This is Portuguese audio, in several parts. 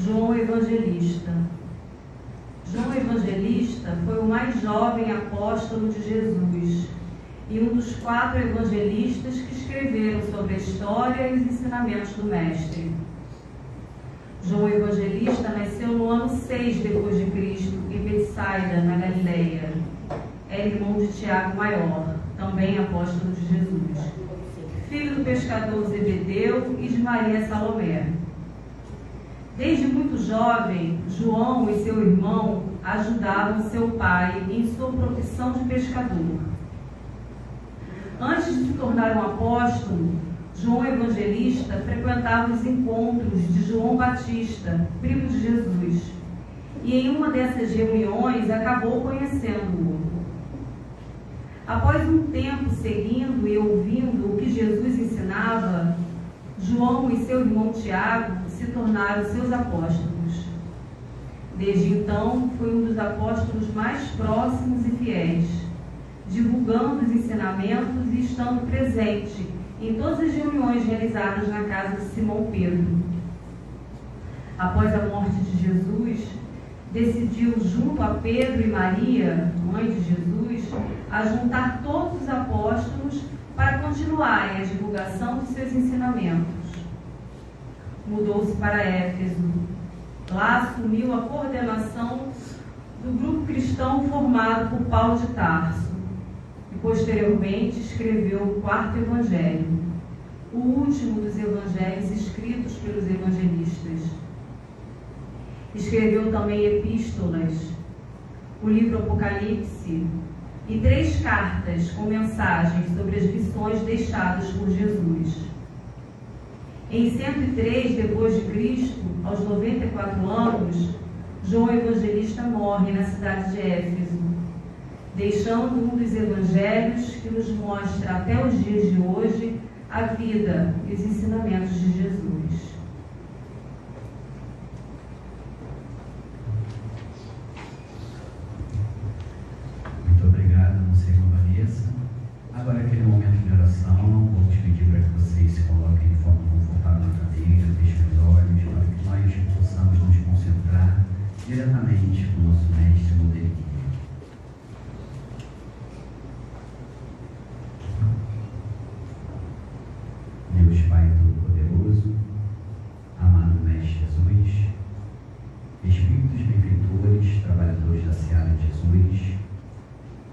João Evangelista. João Evangelista foi o mais jovem apóstolo de Jesus e um dos 4 evangelistas que escreveram sobre a história e os ensinamentos do Mestre. João Evangelista nasceu no ano 6 depois de Cristo, em Betsaida, na Galileia. Era irmão de Tiago Maior, também apóstolo de Jesus, filho do pescador Zebedeu e de Maria Salomé. Desde muito jovem, João e seu irmão ajudavam seu pai em sua profissão de pescador. Antes de se tornar um apóstolo, João Evangelista frequentava os encontros de João Batista, primo de Jesus, e em uma dessas reuniões acabou conhecendo-o. Após um tempo seguindo e ouvindo o que Jesus ensinava, João e seu irmão Tiago se tornaram seus apóstolos. Desde então, foi um dos apóstolos mais próximos e fiéis, divulgando os ensinamentos e estando presente em todas as reuniões realizadas na casa de Simão Pedro. Após a morte de Jesus, decidiu, junto a Pedro e Maria, mãe de Jesus, a juntar todos os apóstolos para continuarem a divulgação dos seus ensinamentos. Mudou-se para Éfeso. Lá assumiu a coordenação do grupo cristão formado por Paulo de Tarso e posteriormente escreveu o 4º Evangelho, o último dos evangelhos escritos pelos evangelistas. Escreveu também epístolas, o livro Apocalipse e 3 cartas com mensagens sobre as lições deixadas por Jesus. Em 103 depois de Cristo, aos 94 anos, João Evangelista morre na cidade de Éfeso, deixando um dos evangelhos que nos mostra até os dias de hoje a vida e os ensinamentos de Jesus. cabeça. Agora é aquele momento de oração. Vou te pedir para que vocês se coloquem de forma confortável na cadeira, fechem os olhos, para que nós possamos nos concentrar diretamente com o nosso mestre Modelo. Deus Pai Todo-Poderoso, amado Mestre Jesus, Espíritos benfeitores, trabalhadores da Seara de Jesus,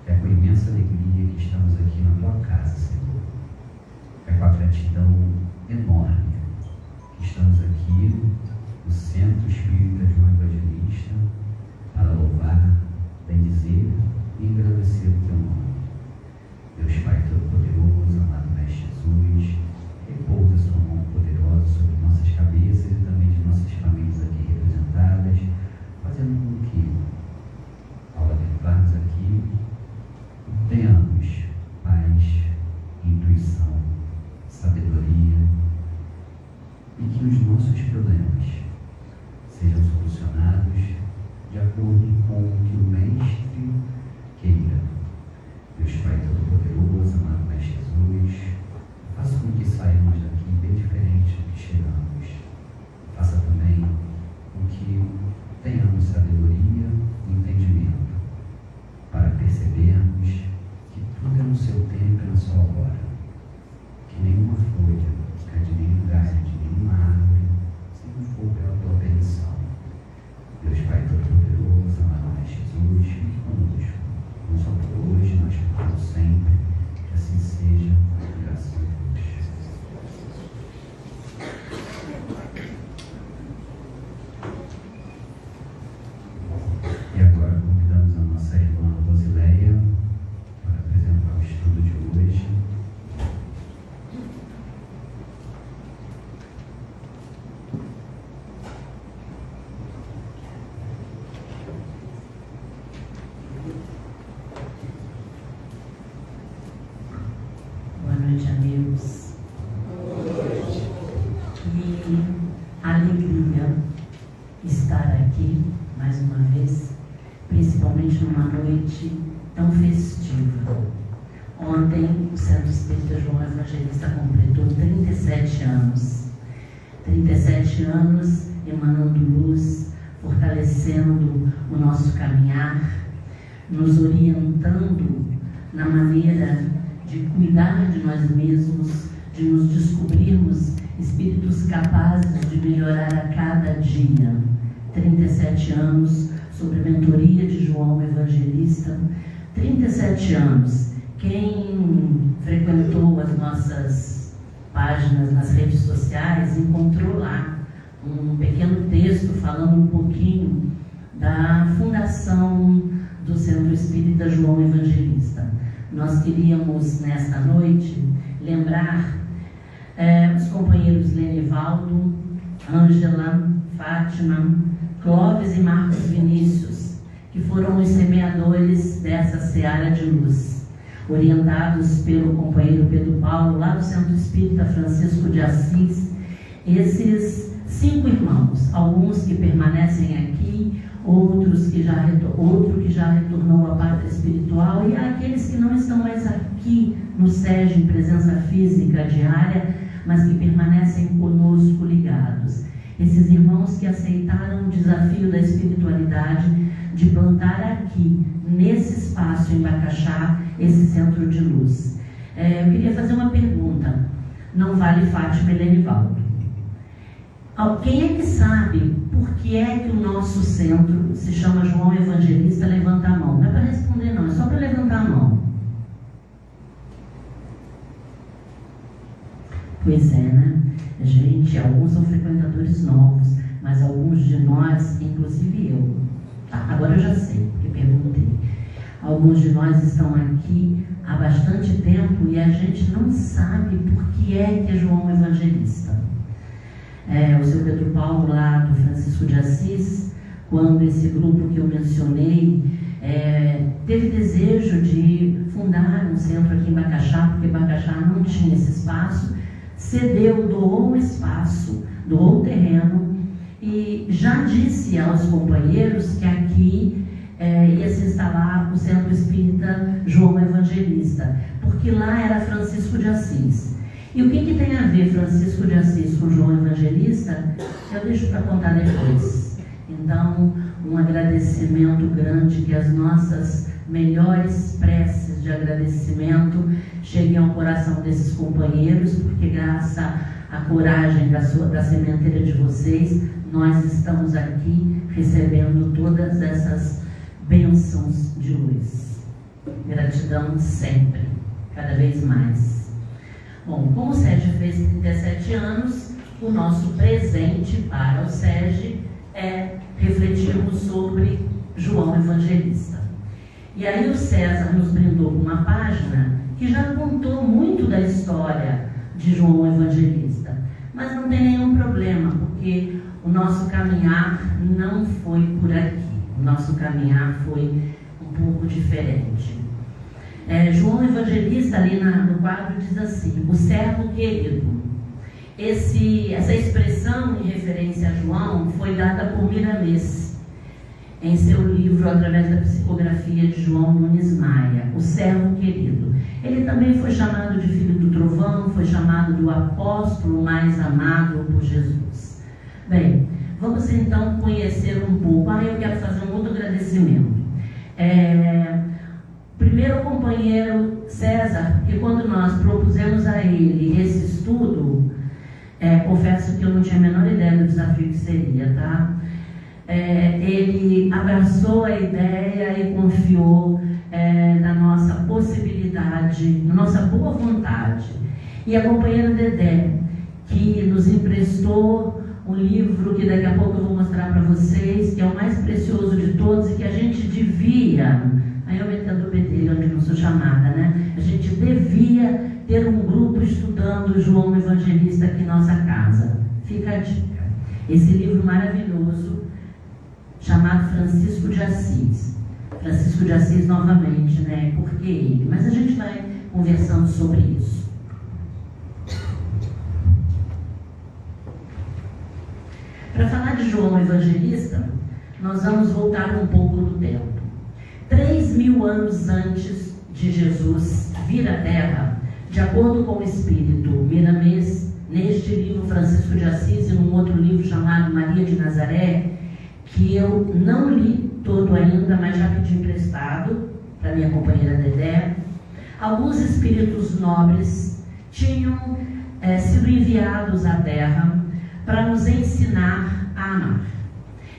é com imensa alegria que estamos aqui na Tua casa, Senhor. É com a gratidão enorme que estamos aqui no Centro Espírita João Evangelista para louvar, bendizer e engrandecer o Teu nome. Deus Pai Todo-Poderoso, amado Mestre Jesus, repousa a Sua mão poderosa sobre nossas cabeças e também de nossas famílias aqui representadas, fazendo com que, ao adentrarmos aqui, tenhamos paz, intuição, sabedoria e que os nossos problemas sejam solucionados de acordo com o que o Mestre queira. Deus Pai Todo-Poderoso, amado Mestre Jesus, faça com que saímos daqui bem diferente do que chegamos. Faça também com que tenhamos sabedoria e entendimento para percebermos que tudo é no seu tempo e na sua hora. Que nenhuma folha cai de nenhum galho, de nenhuma árvore, se não for pela tua permissão. Deus Pai Todo-Poderoso, amado Mestre Jesus, fique conosco, não só por hoje, mas por todo sempre. Que assim seja, graças a Deus. E agora convidamos a nossa irmã Rosileia para apresentar o estudo de hoje. Boa noite, amigos. Que alegria estar aqui mais uma vez, principalmente numa noite tão festiva. Ontem, o Centro Espírita João Evangelista completou 37 anos. 37 anos emanando luz, fortalecendo o nosso caminhar, nos orientando na maneira de cuidar de nós mesmos, de nos descobrirmos espíritos capazes de melhorar a cada dia. 37 anos sob a mentoria de João Evangelista. 37 anos. Quem frequentou as nossas páginas nas redes sociais encontrou lá um pequeno texto falando um pouquinho da fundação do Centro Espírita João Evangelista. Nós queríamos, nesta noite, lembrar os companheiros Lenivaldo, Ângela, Fátima, Clóvis e Marcos Vinícius, que foram os semeadores dessa seara de luz, orientados pelo companheiro Pedro Paulo, lá do Centro Espírita Francisco de Assis. Esses 5 irmãos, alguns que permanecem aqui, outro que já retornou à pátria espiritual, e aqueles que não estão mais aqui no SEG em presença física diária, mas que permanecem conosco ligados. Esses irmãos que aceitaram o desafio da espiritualidade de plantar aqui, nesse espaço em Bacaxá, esse centro de luz. Eu queria fazer uma pergunta. Não vale Fátima e Lenivaldo. Quem é que sabe por que é que o nosso centro se chama João Evangelista? Levanta a mão. Não é para responder não, é só para levantar a mão. Pois é, né? Gente, alguns são frequentadores novos, mas alguns de nós, inclusive eu, agora eu já sei, porque perguntei. Alguns de nós estão aqui há bastante tempo e a gente não sabe por que é João Evangelista. O seu Pedro Paulo, lá do Francisco de Assis, quando esse grupo que eu mencionei teve desejo de fundar um centro aqui em Bacaxá, porque Bacaxá não tinha esse espaço, cedeu, doou um espaço, doou o terreno e já disse aos companheiros que aqui ia se instalar o Centro Espírita João Evangelista, porque lá era Francisco de Assis. E o que tem a ver Francisco de Assis com João Evangelista, eu deixo para contar depois. Então, um agradecimento grande, que as nossas melhores preces de agradecimento cheguem ao coração desses companheiros, porque graças à coragem da sementeira de vocês, nós estamos aqui recebendo todas essas bênçãos de luz. Gratidão sempre, cada vez mais. Bom, como o SEGE fez 37 anos, o nosso presente para o SEGE é refletirmos sobre João Evangelista. E aí o César nos brindou com uma página que já contou muito da história de João Evangelista. Mas não tem nenhum problema, porque o nosso caminhar não foi por aqui. O nosso caminhar foi um pouco diferente. João Evangelista, ali no quadro, diz assim: o servo querido. Essa expressão em referência a João foi dada por Miramês em seu livro, através da psicografia de João Nunes Maia, o servo querido. Ele também foi chamado de filho do trovão, foi chamado do apóstolo mais amado por Jesus. Bem, vamos então conhecer um pouco. Eu quero fazer um outro agradecimento. Primeiro, o companheiro César, que quando nós propusemos a ele esse estudo, confesso que eu não tinha a menor ideia do desafio que seria, tá? Ele abraçou a ideia e confiou na nossa possibilidade, na nossa boa vontade. E a companheira Dedé, que nos emprestou um livro que daqui a pouco eu vou mostrar para vocês, que é o mais precioso de todos e que a gente devia, aí eu metendo o bedelho onde não sou chamada, né? A gente devia ter um grupo estudando João Evangelista aqui em nossa casa. Fica a dica. Esse livro maravilhoso, chamado Francisco de Assis. Francisco de Assis novamente, né? Por que ele? Mas a gente vai conversando sobre isso. Para falar de João Evangelista, nós vamos voltar um pouco no tempo. 3.000 anos antes de Jesus vir à Terra, de acordo com o Espírito Miramês, neste livro Francisco de Assis e num outro livro chamado Maria de Nazaré, que eu não li todo ainda, mas já pedi emprestado para minha companheira Dedé, alguns espíritos nobres tinham sido enviados à Terra para nos ensinar a amar.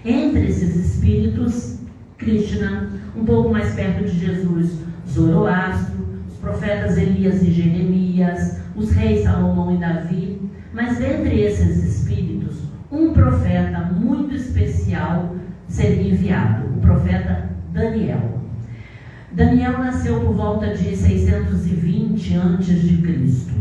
Entre esses espíritos, Krishna, um pouco mais perto de Jesus, Zoroastro, os profetas Elias e Jeremias, os reis Salomão e Davi. Mas entre esses espíritos, um profeta muito especial seria enviado, o profeta Daniel. Daniel nasceu por volta de 620 a.C.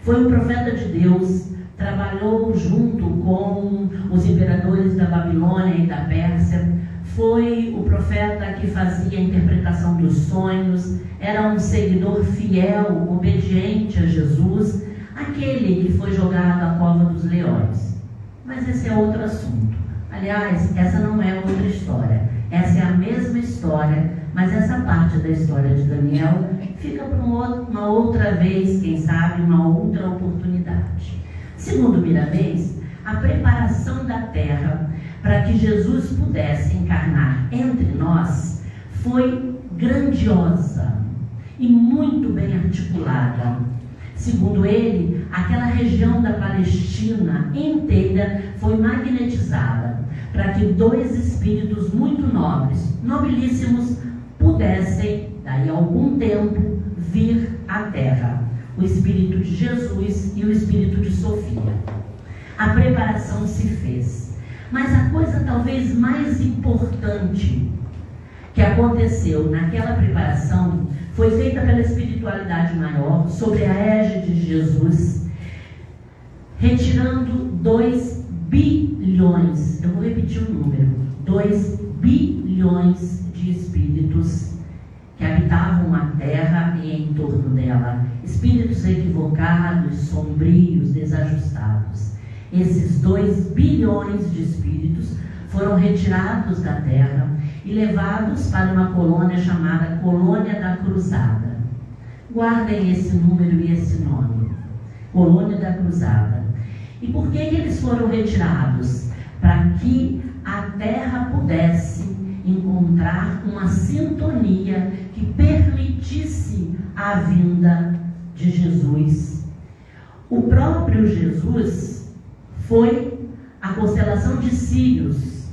Foi um profeta de Deus, trabalhou junto com os imperadores da Babilônia e da Pérsia, foi o profeta que fazia a interpretação dos sonhos, era um seguidor fiel, obediente a Jesus, aquele que foi jogado à cova dos leões. Mas esse é outro assunto. Aliás, essa não é outra história. Essa é a mesma história, mas essa parte da história de Daniel fica para uma outra vez, quem sabe, uma outra oportunidade. Segundo Miramês, a preparação da terra para que Jesus pudesse encarnar entre nós foi grandiosa e muito bem articulada. Segundo ele, aquela região da Palestina inteira foi magnetizada para que dois espíritos muito nobres, nobilíssimos, pudessem, daí a algum tempo, vir à Terra. O espírito de Jesus e o espírito de Sofia. A preparação se fez. Mas a coisa talvez mais importante que aconteceu naquela preparação foi feita pela espiritualidade maior, sobre a égide de Jesus, retirando 2 bilhões, eu vou repetir o número, 2 bilhões de espíritos que habitavam a Terra e em torno dela, espíritos equivocados, sombrios, desajustados. Esses 2 bilhões de espíritos foram retirados da Terra e levados para uma colônia chamada Colônia da Cruzada. Guardem esse número e esse nome, Colônia da Cruzada. E por que eles foram retirados? Para que a terra pudesse encontrar uma sintonia que permitisse a vinda de Jesus. O próprio Jesus foi à constelação de Sírios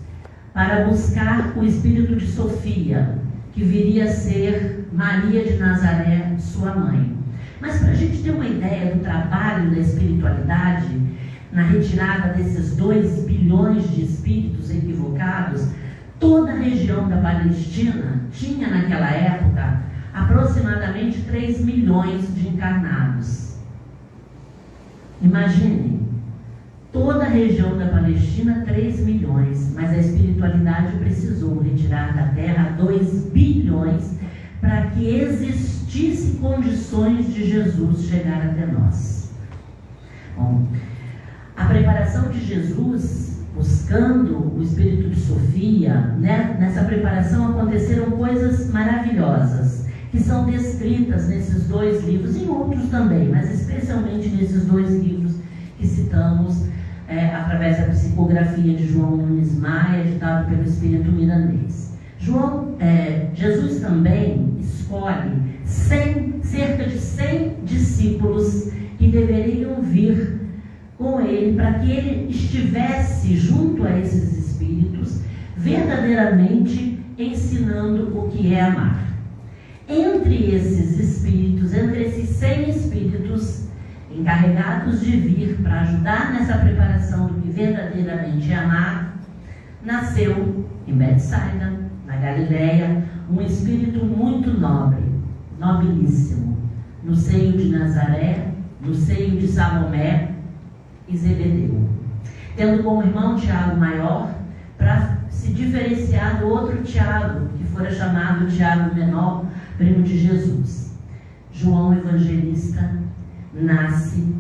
para buscar o espírito de Sofia, que viria a ser Maria de Nazaré, sua mãe. Mas para a gente ter uma ideia do trabalho da espiritualidade, na retirada desses 2 bilhões de espíritos equivocados, toda a região da Palestina tinha naquela época aproximadamente 3 milhões de encarnados. Imagine, toda a região da Palestina, 3 milhões, mas a espiritualidade precisou retirar da terra 2 bilhões para que existisse condições de Jesus chegar até nós. Bom, a preparação de Jesus, buscando o espírito de Sofia, né? Nessa preparação aconteceram coisas maravilhosas, que são descritas nesses 2 livros, e em outros também, mas especialmente nesses 2 livros que citamos através da psicografia de João Nunes Maia, editado pelo Espírito Milanês. Jesus também escolhe cerca de 100 discípulos que deveriam vir com ele, para que ele estivesse junto a esses espíritos, verdadeiramente ensinando o que é amar. Entre esses espíritos, entre esses 100 espíritos encarregados de vir para ajudar nessa preparação do que verdadeiramente é amar, nasceu em Betsaida, na Galileia, um espírito muito nobre, nobilíssimo, no seio de Nazaré, no seio de Salomé e Zebedeu, tendo como irmão Tiago maior, para se diferenciar do outro Tiago, que fora chamado Tiago menor, primo de Jesus. João Evangelista nasce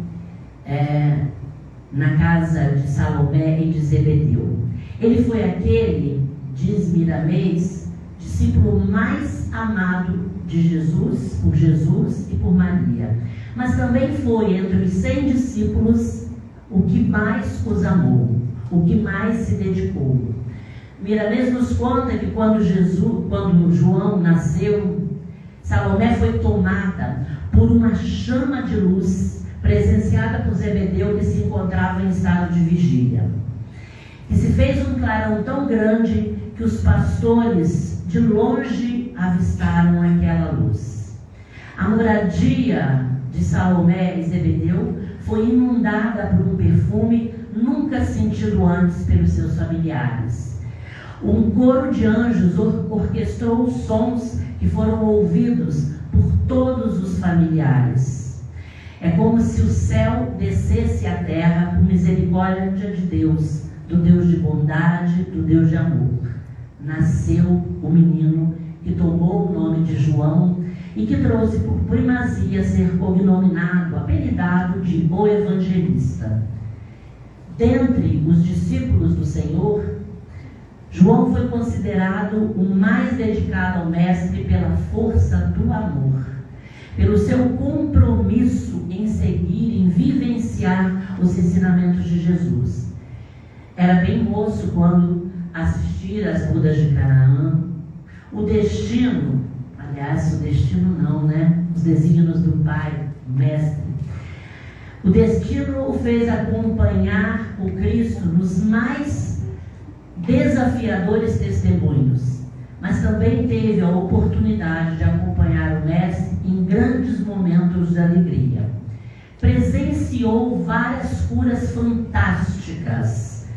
na casa de Salomé e de Zebedeu. Ele foi aquele, diz Miramês, discípulo mais amado de Jesus, por Jesus e por Maria. Mas também foi, entre os 100 discípulos, o que mais os amou, o que mais se dedicou. Miramês nos conta que quando João nasceu, Salomé foi tomada por uma chama de luz presenciada por Zebedeu, que se encontrava em estado de vigília. E se fez um clarão tão grande que os pastores de longe avistaram aquela luz. A moradia de Salomé e Zebedeu foi inundada por um perfume nunca sentido antes pelos seus familiares. Um coro de anjos orquestrou os sons que foram ouvidos por todos os familiares. É como se o céu descesse à terra por misericórdia de Deus, do Deus de bondade, do Deus de amor. Nasceu o menino que tomou o nome de João e que trouxe por primazia ser cognominado, apelidado de O Evangelista. Dentre os discípulos do Senhor, João foi considerado o mais dedicado ao Mestre pela força do amor, pelo seu compromisso em seguir, em vivenciar os ensinamentos de Jesus. Era bem moço quando assistia às bodas de Canaã. O destino, aliás, o destino não, né? Os desígnios do Pai, do Mestre. O destino o fez acompanhar o Cristo nos mais desafiadores testemunhos, mas também teve a oportunidade de acompanhar o Mestre em grandes momentos de alegria. Presenciou várias curas fantásticas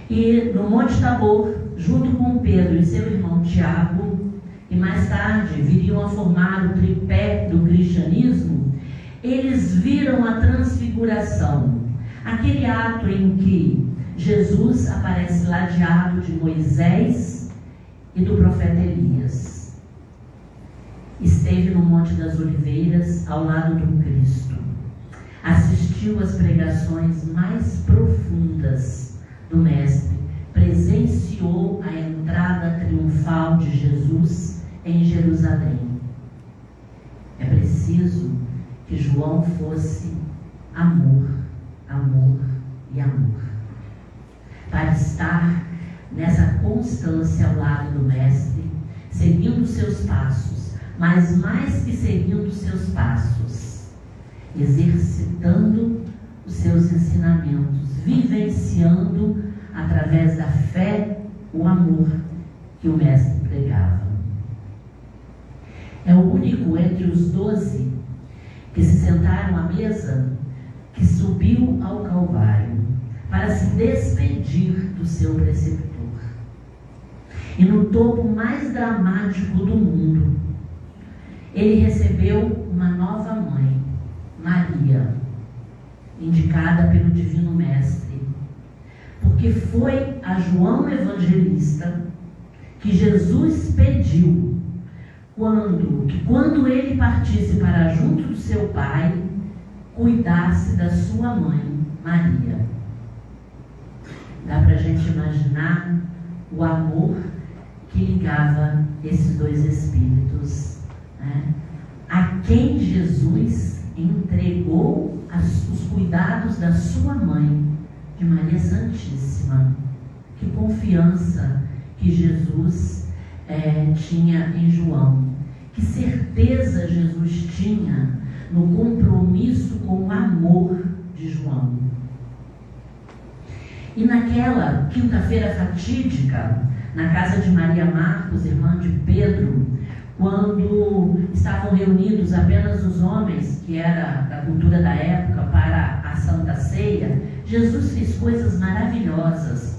e no Monte Tabor, junto com Pedro e seu irmão Tiago, e mais tarde viriam a formar o tripé do cristianismo, eles viram a transfiguração, aquele ato em que Jesus aparece ladeado de Moisés e do profeta Elias. Esteve no Monte das Oliveiras, ao lado do Cristo. Assistiu às pregações mais profundas do Mestre. Presenciou a entrada entrada triunfal de Jesus em Jerusalém. É preciso que João fosse amor, amor e amor, para estar nessa constância ao lado do Mestre, seguindo seus passos, mas mais que seguindo seus passos, exercitando os seus ensinamentos, vivenciando através da fé o amor que o Mestre pregava. É o único entre os 12 que se sentaram à mesa que subiu ao Calvário para se despedir do seu preceptor. E no topo mais dramático do mundo, ele recebeu uma nova mãe, Maria, indicada pelo Divino Mestre, porque foi a João Evangelista que Jesus pediu que quando ele partisse para junto do seu Pai, cuidasse da sua mãe, Maria. Dá para a gente imaginar o amor que ligava esses dois espíritos, né? A quem Jesus entregou os cuidados da sua mãe, de Maria Santíssima. Que confiança que Jesus tinha em João, que certeza Jesus tinha no compromisso com o amor de João. E naquela quinta-feira fatídica, na casa de Maria Marcos, irmã de Pedro, quando estavam reunidos apenas os homens, que era da cultura da época, para a Santa Ceia, Jesus fez coisas maravilhosas,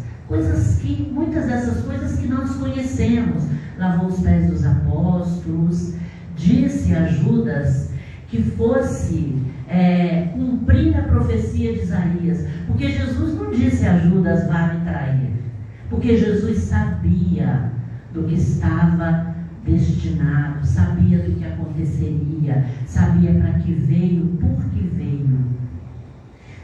muitas dessas coisas que nós conhecemos. Lavou os pés dos apóstolos, disse a Judas que fosse cumprir a profecia de Isaías, porque Jesus não disse a Judas: vá me trair, porque Jesus sabia do que estava destinado, sabia do que aconteceria, sabia para que veio, por que veio.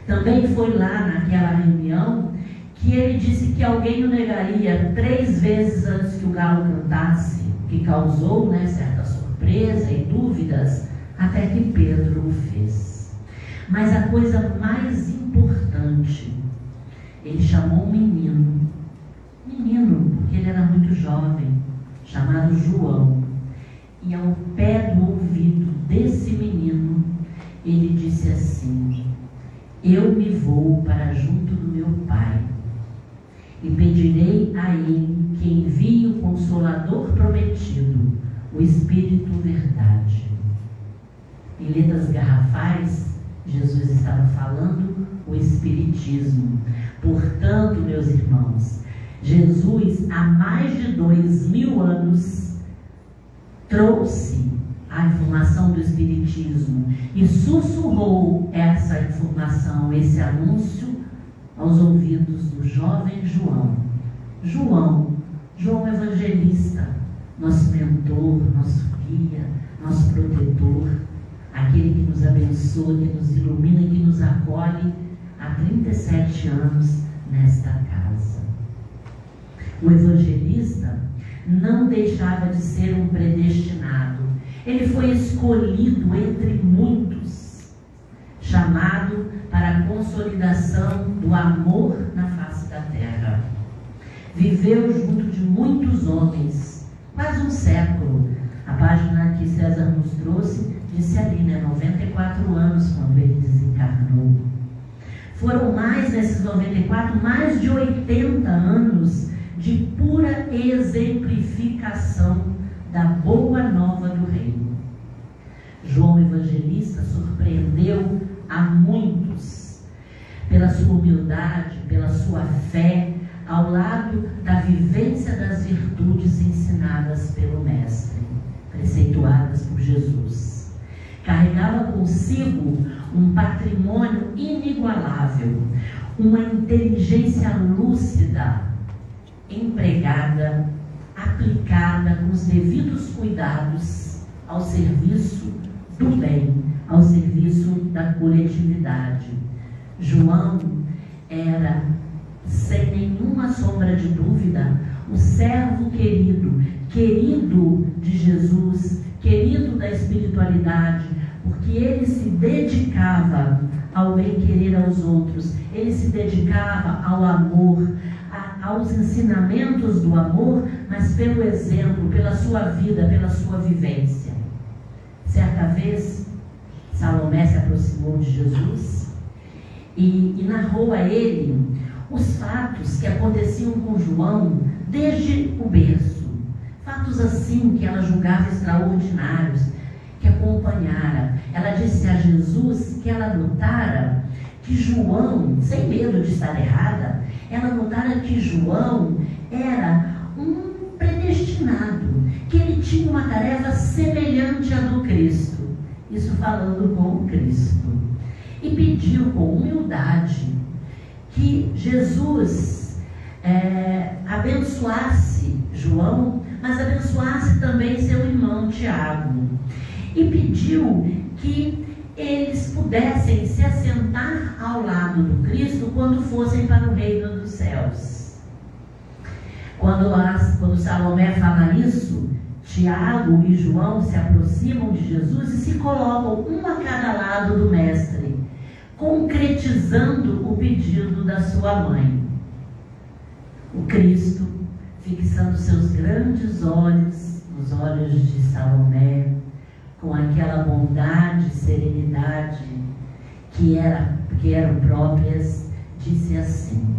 Também foi lá naquela reunião que ele disse que alguém o negaria 3 vezes antes que o galo cantasse, que causou certa surpresa e dúvidas, até que Pedro o fez. Mas a coisa mais importante, ele chamou um menino, porque ele era muito jovem, chamado João, e ao pé do ouvido desse menino, ele disse assim: eu me vou para junto do meu Pai, e pedirei a ele que envie o Consolador prometido, o Espírito Verdade. Em letras garrafais, Jesus estava falando o Espiritismo. Portanto, meus irmãos, Jesus, há mais de 2000 anos, trouxe a informação do Espiritismo e sussurrou essa informação, esse anúncio, aos ouvidos do jovem João Evangelista, nosso mentor, nosso guia, nosso protetor, aquele que nos abençoa, que nos ilumina, que nos acolhe há 37 anos nesta casa. O evangelista não deixava de ser um predestinado. Ele foi escolhido entre muitos, chamado para a consolidação do amor na face da terra. Viveu junto de muitos homens, quase um século. A página que César nos trouxe disse ali, 94 anos quando ele desencarnou. Foram nesses 94, mais de 80 anos de pura exemplificação da boa nova do reino. João Evangelista surpreendeu a muitos pela sua humildade, pela sua fé, ao lado da vivência das virtudes ensinadas pelo Mestre, preceituadas por Jesus. Carregava consigo um patrimônio inigualável, uma inteligência lúcida, empregada, aplicada com os devidos cuidados ao serviço do bem, ao serviço da coletividade. João era, sem nenhuma sombra de dúvida, o servo querido, querido de Jesus, querido da espiritualidade, porque ele se dedicava ao bem-querer aos outros, ele se dedicava ao amor, aos ensinamentos do amor, mas pelo exemplo, pela sua vida, pela sua vivência. Certa vez, Salomé se aproximou de Jesus e narrou a ele os fatos que aconteciam com João desde o berço. Fatos assim que ela julgava extraordinários, que acompanhara. Ela disse a Jesus que ela notara que João, sem medo de estar errada, ela notara que João era um predestinado, que ele tinha uma tarefa semelhante à do Cristo. Isso falando com Cristo. E pediu com humildade que Jesus abençoasse João, mas abençoasse também seu irmão Tiago. E pediu que eles pudessem se assentar ao lado do Cristo quando fossem para o reino dos céus. Quando Salomé fala isso, Tiago e João se aproximam de Jesus e se colocam um a cada lado do mestre, concretizando o pedido da sua mãe. O Cristo, fixando seus grandes olhos nos olhos de Salomé, com aquela bondade e serenidade que eram próprias, disse assim: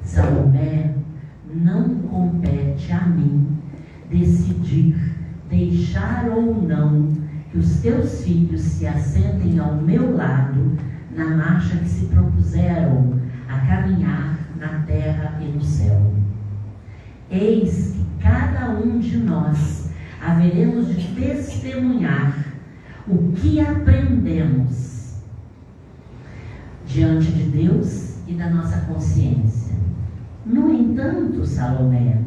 Salomé, não compete a mim decidir, deixar ou não que os teus filhos se assentem ao meu lado na marcha que se propuseram a caminhar na terra e no céu. Eis que cada um de nós haveremos de testemunhar o que aprendemos diante de Deus e da nossa consciência. No entanto, Salomé,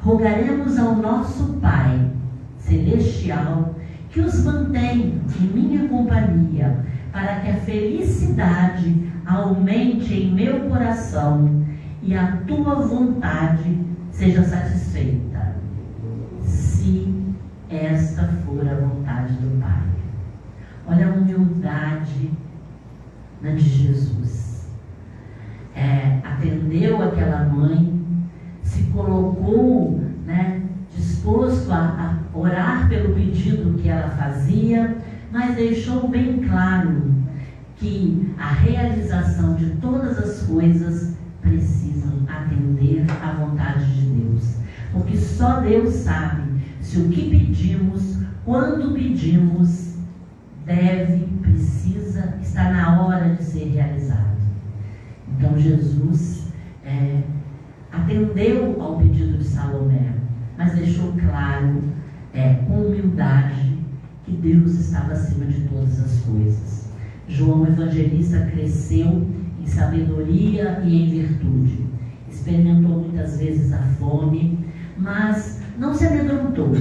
rogaremos ao nosso Pai Celestial que os mantenha em minha companhia, para que a felicidade aumente em meu coração e a tua vontade seja satisfeita, se esta for a vontade do Pai. Olha a humildade de Jesus. Atendeu aquela mãe, se colocou, disposto a orar pelo pedido que ela fazia, mas deixou bem claro que a realização de todas as coisas precisam atender à vontade de Deus, porque só Deus sabe se o que pedimos, quando pedimos, precisa estar na hora de ser realizado. Então Jesus atendeu ao pedido de Salomé, mas deixou claro, com humildade, que Deus estava acima de todas as coisas. João Evangelista cresceu em sabedoria e em virtude. Experimentou muitas vezes a fome, mas não se amedrontou.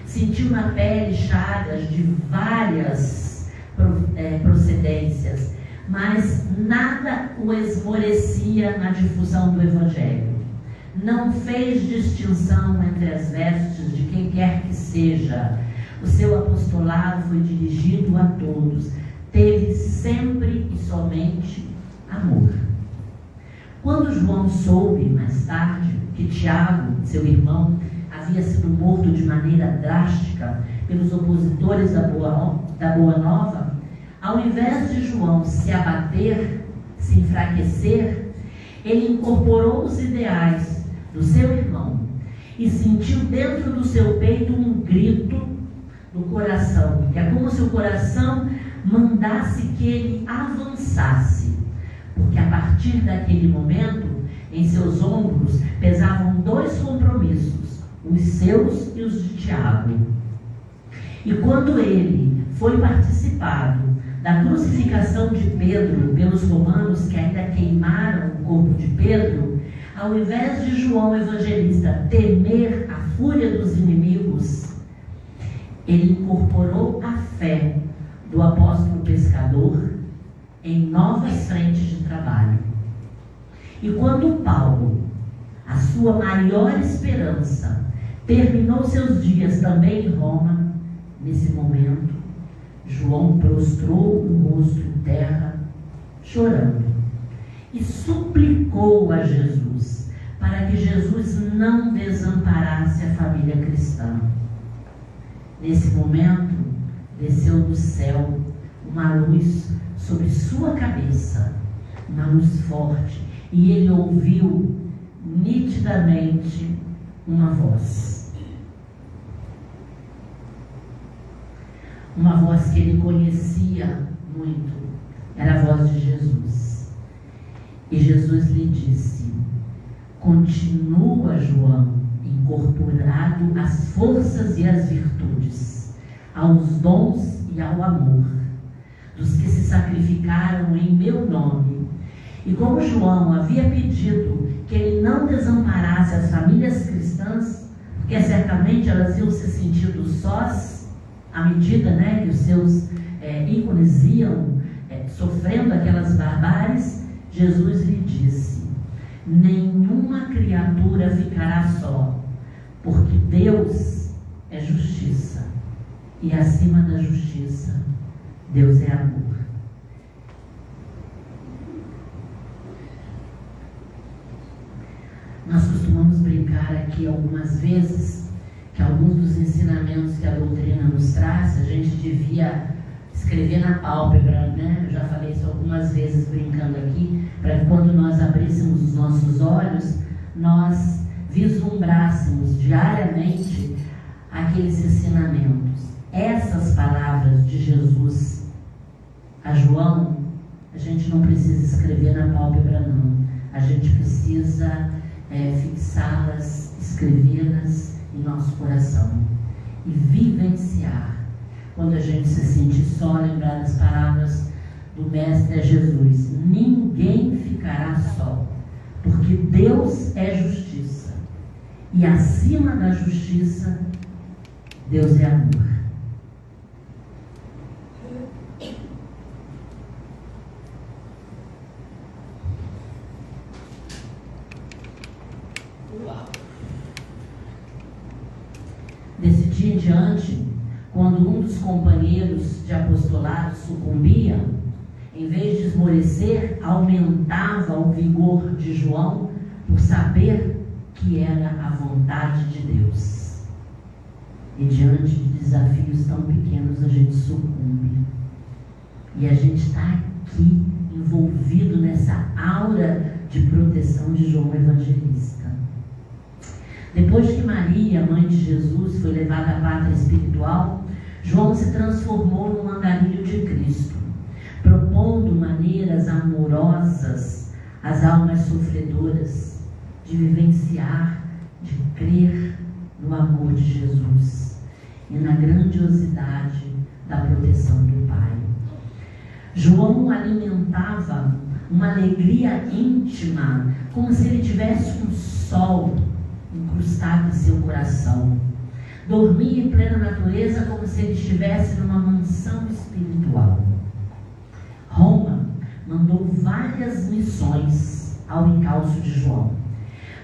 Sentiu na pele chagas de várias procedências, mas nada o esmorecia na difusão do Evangelho. Não fez distinção entre as vestes de quem quer que seja. O seu apostolado foi dirigido a todos. Teve sempre e somente amor. Quando João soube, mais tarde, que Tiago, seu irmão, havia sido morto de maneira drástica pelos opositores da Boa Nova, ao invés de João se abater, se enfraquecer, ele incorporou os ideais do seu irmão e sentiu dentro do seu peito um grito do coração, que é como se o coração mandasse que ele avançasse, porque a partir daquele momento, em seus ombros pesavam dois compromissos, os seus e os de Tiago. E quando ele foi participado da crucificação de Pedro pelos romanos que ainda queimaram o corpo de Pedro, ao invés de João Evangelista temer a fúria dos inimigos, ele incorporou a fé do apóstolo pescador em novas frentes de trabalho. E quando Paulo, a sua maior esperança, terminou seus dias também em Roma. Nesse momento, João prostrou o rosto em terra, chorando, e suplicou a Jesus para que Jesus não desamparasse a família cristã. Nesse momento, desceu do céu uma luz sobre sua cabeça, uma luz forte, e ele ouviu nitidamente uma voz. Uma voz que ele conhecia muito, era a voz de Jesus. E Jesus lhe disse: continua, João, incorporado às forças e às virtudes, aos dons e ao amor dos que se sacrificaram em meu nome. E como João havia pedido que ele não desamparasse as famílias cristãs, porque certamente elas iam se sentindo sós, à medida, que os seus ícones iam sofrendo aquelas barbáries, Jesus lhe disse: nenhuma criatura ficará só, porque Deus é justiça, e acima da justiça, Deus é amor. Nós costumamos brincar aqui algumas vezes que alguns dos ensinamentos que a doutrina nos traz, a gente devia escrever na pálpebra, Eu já falei isso algumas vezes brincando aqui, para que quando nós abríssemos os nossos olhos, nós vislumbrássemos diariamente aqueles ensinamentos. Essas palavras de Jesus a João, a gente não precisa escrever na pálpebra, não. A gente precisa fixá-las, escrevê-las em nosso coração e vivenciar. Quando a gente se sentir só, lembrar das palavras do Mestre Jesus: ninguém ficará só, porque Deus é justiça, e acima da justiça, Deus é amor. Desse dia em diante, quando um dos companheiros de apostolado sucumbia, em vez de esmorecer, aumentava o vigor de João por saber que era a vontade de Deus. E diante de desafios tão pequenos, a gente sucumbe. E a gente está aqui envolvido nessa aura de proteção de João Evangelista. Depois que Maria, mãe de Jesus, foi levada à pátria espiritual, João se transformou num andarilho de Cristo, propondo maneiras amorosas às almas sofredoras de vivenciar, de crer no amor de Jesus e na grandiosidade da proteção do Pai. João alimentava uma alegria íntima, como se ele tivesse um sol incrustado em seu coração. Dormia em plena natureza, como se ele estivesse numa mansão espiritual. Roma mandou várias missões ao encalço de João,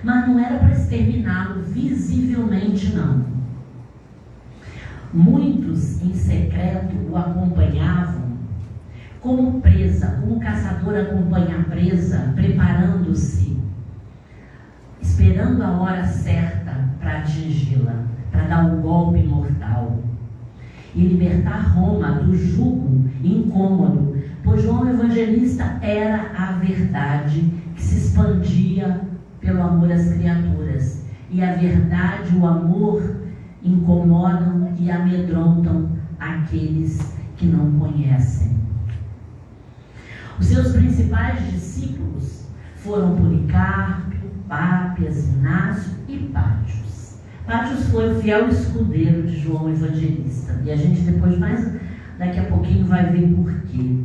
mas não era para exterminá-lo visivelmente, não. Muitos em secreto o acompanhavam como presa, como o caçador acompanha a presa, preparando-se, esperando a hora certa para atingi-la, para dar um golpe mortal e libertar Roma do jugo incômodo, pois João Evangelista era a verdade que se expandia pelo amor às criaturas, e a verdade e o amor incomodam e amedrontam aqueles que não conhecem. Os seus principais discípulos foram Policarpo, Pápias, Inácio e Pátios. Pátios foi o fiel escudeiro de João Evangelista, e a gente depois, daqui a pouquinho, vai ver por quê.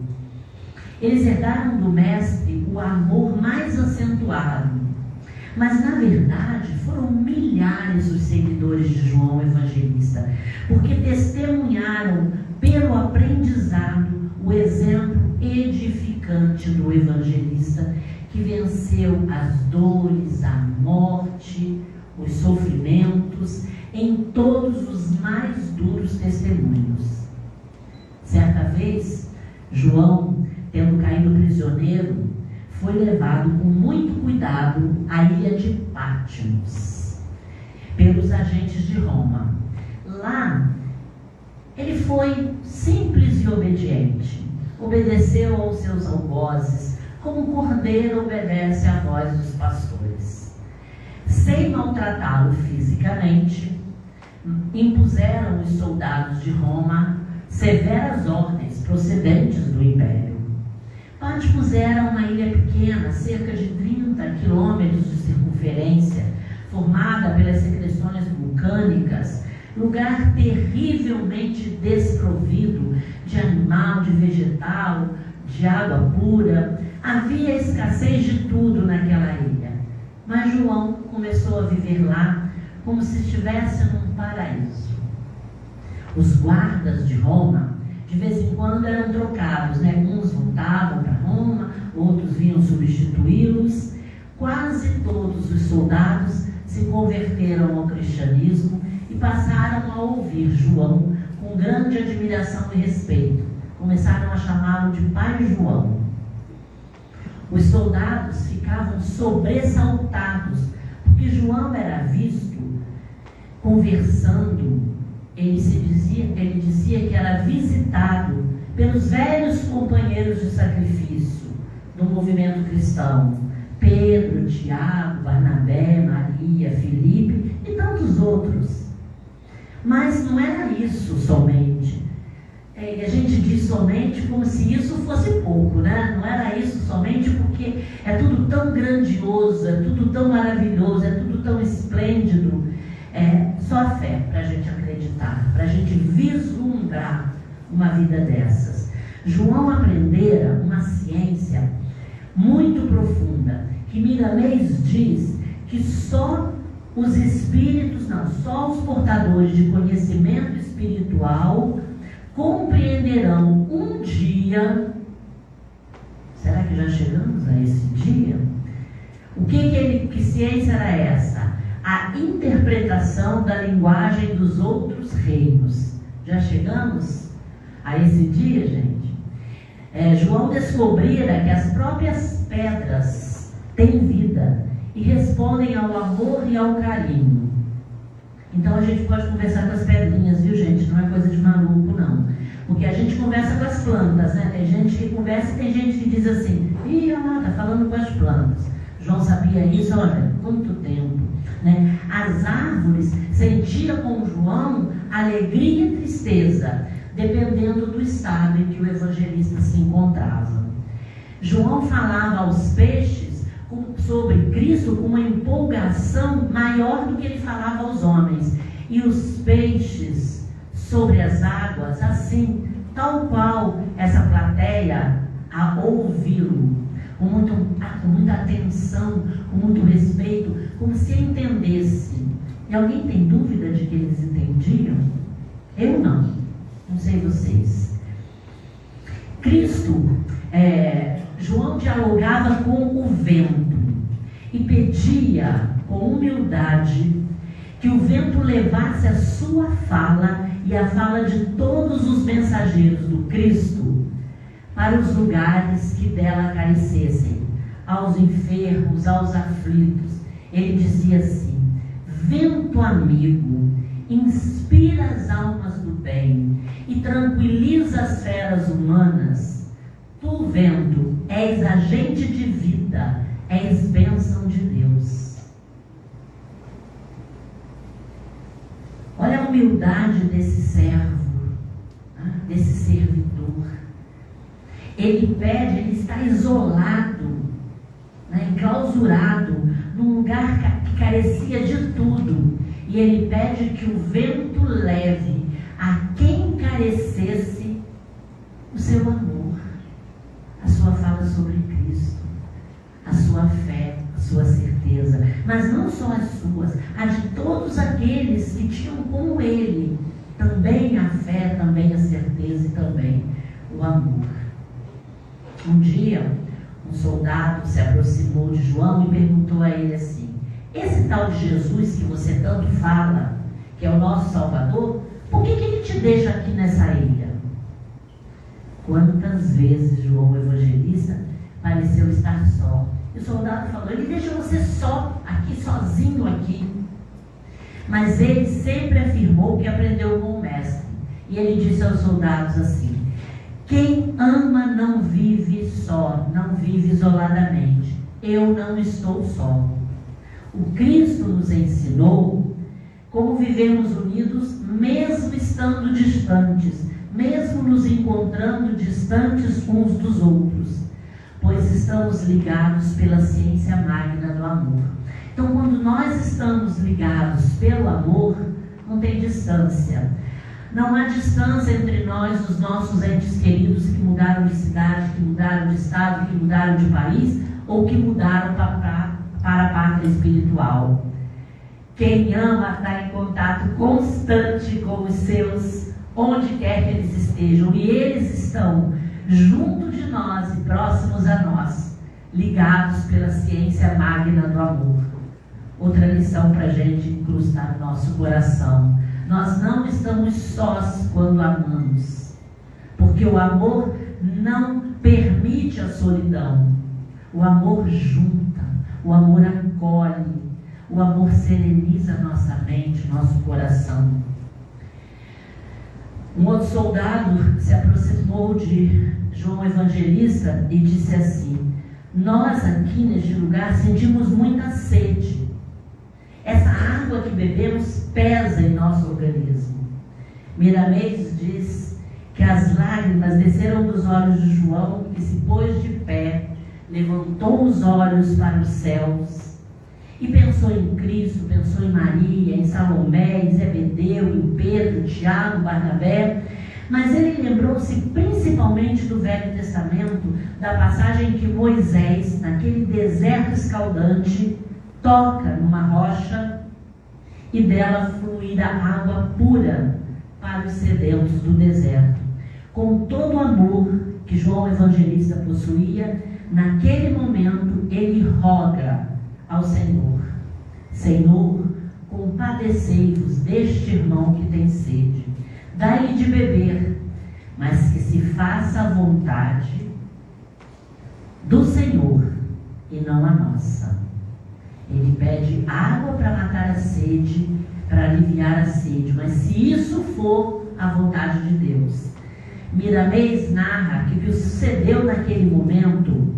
Eles herdaram do Mestre o amor mais acentuado, mas na verdade foram milhares os seguidores de João Evangelista, porque testemunharam pelo aprendizado o exemplo edificante do evangelista que venceu as dores, a morte, os sofrimentos em todos os mais duros testemunhos. Certa vez, João, tendo caído prisioneiro, foi levado com muito cuidado à ilha de Patmos pelos agentes de Roma. Lá, ele foi simples e obediente, obedeceu aos seus algozes, como um cordeiro obedece à voz dos pastores. Sem maltratá-lo fisicamente, impuseram os soldados de Roma severas ordens procedentes do império. Patmos era uma ilha pequena, cerca de 30 quilômetros de circunferência, formada pelas secreções vulcânicas, lugar terrivelmente desprovido de animal, de vegetal, de água pura. Havia escassez de tudo naquela ilha. Mas João começou a viver lá como se estivesse num paraíso. Os guardas de Roma, de vez em quando, eram trocados, né? Uns voltavam para Roma, outros vinham substituí-los. Quase todos os soldados se converteram ao cristianismo e passaram a ouvir João com grande admiração e respeito. Começaram a chamá-lo de Pai João. Os soldados ficavam sobressaltados, porque João era visto conversando. Ele dizia que era visitado pelos velhos companheiros de sacrifício do movimento cristão: Pedro, Tiago, Barnabé, Maria, Filipe e tantos outros. Mas não era isso somente. A gente diz somente como se isso fosse pouco, né? Não era isso somente porque é tudo tão grandioso, é tudo tão maravilhoso, é tudo tão esplêndido. É só a fé para a gente acreditar, para a gente vislumbrar uma vida dessas. João aprendera uma ciência muito profunda, que Miramês diz que só os espíritos, não, só os portadores de conhecimento espiritual compreenderão um dia. Será que já chegamos a esse dia? Que ciência era essa? A interpretação da linguagem dos outros reinos. Já chegamos a esse dia, gente? João descobrira que as próprias pedras têm vida e respondem ao amor e ao carinho. Então a gente pode conversar com as pedrinhas, viu, gente? Não é coisa de maluco, não. Porque a gente conversa com as plantas, né? Tem gente que conversa e tem gente que diz assim: ih, olha lá, tá falando com as plantas. João sabia isso, olha, quanto tempo, né? As árvores sentiam com João alegria e tristeza, dependendo do estado em que o evangelista se encontrava. João falava aos peixes sobre Cristo com uma empolgação maior do que ele falava aos homens, e os peixes sobre as águas, assim, tal qual essa plateia a ouvi-lo, com muita atenção, com muito respeito, como se entendesse. E alguém tem dúvida de que eles entendiam? Eu não sei vocês. Cristo, João dialogava com o vento e pedia com humildade que o vento levasse a sua fala e a fala de todos os mensageiros do Cristo para os lugares que dela carecessem, aos enfermos, aos aflitos. Ele dizia assim: vento amigo, inspira as almas do bem e tranquiliza as feras humanas. Tu, vento, és agente de vida, és bênção de Deus. Olha a humildade desse servo, desse servidor. Ele está isolado, enclausurado, num lugar que carecia de tudo. E ele pede que o vento leve a quem carecesse o seu amor, a sua fala sobre Cristo, a sua fé, a sua certeza. Mas não só as suas, a de todos aqueles que tinham como ele também a fé, também a certeza e também o amor. Um dia, um soldado se aproximou de João e perguntou a ele assim: esse tal de Jesus que você tanto fala, que é o nosso Salvador, por que ele te deixa aqui nessa ilha? Quantas vezes João Evangelista pareceu estar só. E o soldado falou: ele deixa você só, aqui, sozinho aqui. Mas ele sempre afirmou que aprendeu com o mestre. E ele disse aos soldados assim: quem ama não vive só, não vive isoladamente. Eu não estou só. O Cristo nos ensinou como vivemos unidos, mesmo estando distantes, mesmo nos encontrando distantes uns dos outros, pois estamos ligados pela ciência magna do amor. Então, quando nós estamos ligados pelo amor, não tem distância. Não há distância entre nós, os nossos entes queridos que mudaram de cidade, que mudaram de estado, que mudaram de país, ou que mudaram para a pátria espiritual. Quem ama está em contato constante com os seus, onde quer que eles estejam, e eles estão junto de nós e próximos a nós, ligados pela ciência magna do amor. Outra lição para a gente incrustar no nosso coração: nós não estamos sós quando amamos, porque o amor não permite a solidão. O amor junta, o amor acolhe, o amor sereniza nossa mente, nosso coração. Um outro soldado se aproximou de João Evangelista e disse assim: nós aqui neste lugar sentimos muita sede. Essa água que bebemos pesa em nosso organismo. Miramês diz que as lágrimas desceram dos olhos de João, que se pôs de pé, levantou os olhos para os céus e pensou em Cristo, pensou em Maria, em Salomé, em Zebedeu, em Pedro, Tiago, Barnabé. Mas ele lembrou-se principalmente do Velho Testamento, da passagem que Moisés, naquele deserto escaldante, toca numa rocha e dela fluirá água pura para os sedentos do deserto. Com todo o amor que João Evangelista possuía, naquele momento ele roga ao Senhor: Senhor, compadecei-vos deste irmão que tem sede, dai-lhe de beber, mas que se faça a vontade do Senhor e não a nossa. Ele pede água para matar a sede, para aliviar a sede, mas se isso for a vontade de Deus. Miramês narra que o que sucedeu naquele momento,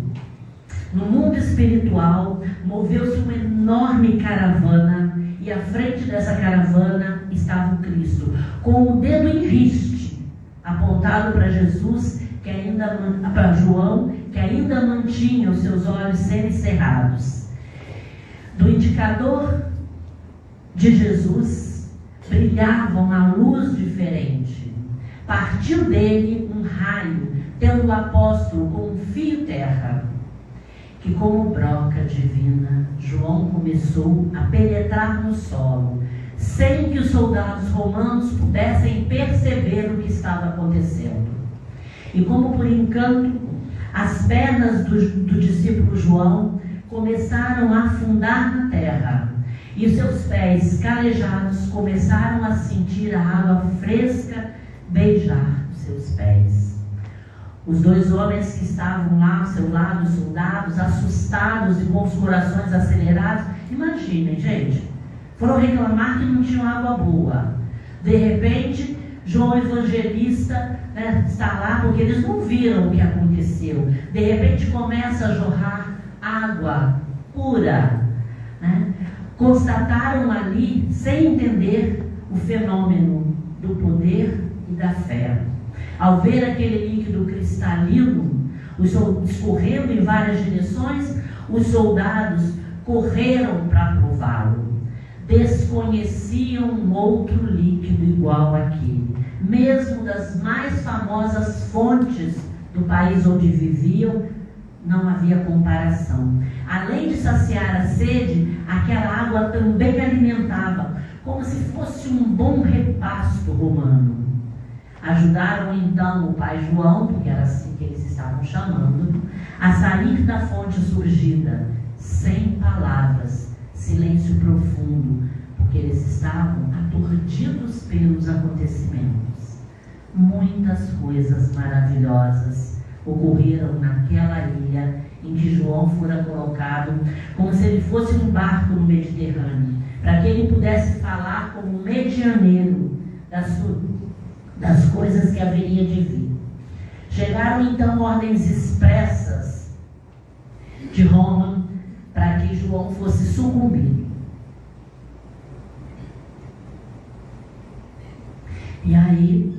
no mundo espiritual, moveu-se uma enorme caravana, e à frente dessa caravana estava o Cristo, com o dedo em riste, apontado para Jesus, para João, que ainda mantinha os seus olhos semicerrados. Do indicador de Jesus brilhava uma luz diferente. Partiu dele um raio, tendo o apóstolo com um fio terra, que como broca divina, João começou a penetrar no solo, sem que os soldados romanos pudessem perceber o que estava acontecendo. E como por encanto, as pernas do discípulo João começaram a afundar na terra, e os seus pés calejados começaram a sentir a água fresca beijar os seus pés. Os dois homens que estavam lá ao seu lado, os soldados, assustados e com os corações acelerados, imaginem, gente, foram reclamar que não tinham água boa. De repente, João Evangelista está lá porque eles não viram o que aconteceu. De repente começa a jorrar água pura. Constataram ali, sem entender, o fenômeno do poder e da fé. Ao ver aquele líquido cristalino escorrendo em várias direções, os soldados correram para prová-lo. Desconheciam um outro líquido igual àquele. Mesmo das mais famosas fontes do país onde viviam, não havia comparação. Além de saciar a sede, aquela água também alimentava, como se fosse um bom repasto romano. Ajudaram então o pai João, porque era assim que eles estavam chamando, a sair da fonte surgida, sem palavras, silêncio profundo, porque eles estavam aturdidos pelos acontecimentos. Muitas coisas maravilhosas ocorreram naquela ilha em que João fora colocado, como se ele fosse um barco no Mediterrâneo, para que ele pudesse falar como medianeiro das coisas que haveria de vir. Chegaram então ordens expressas de Roma para que João fosse sucumbido. E aí,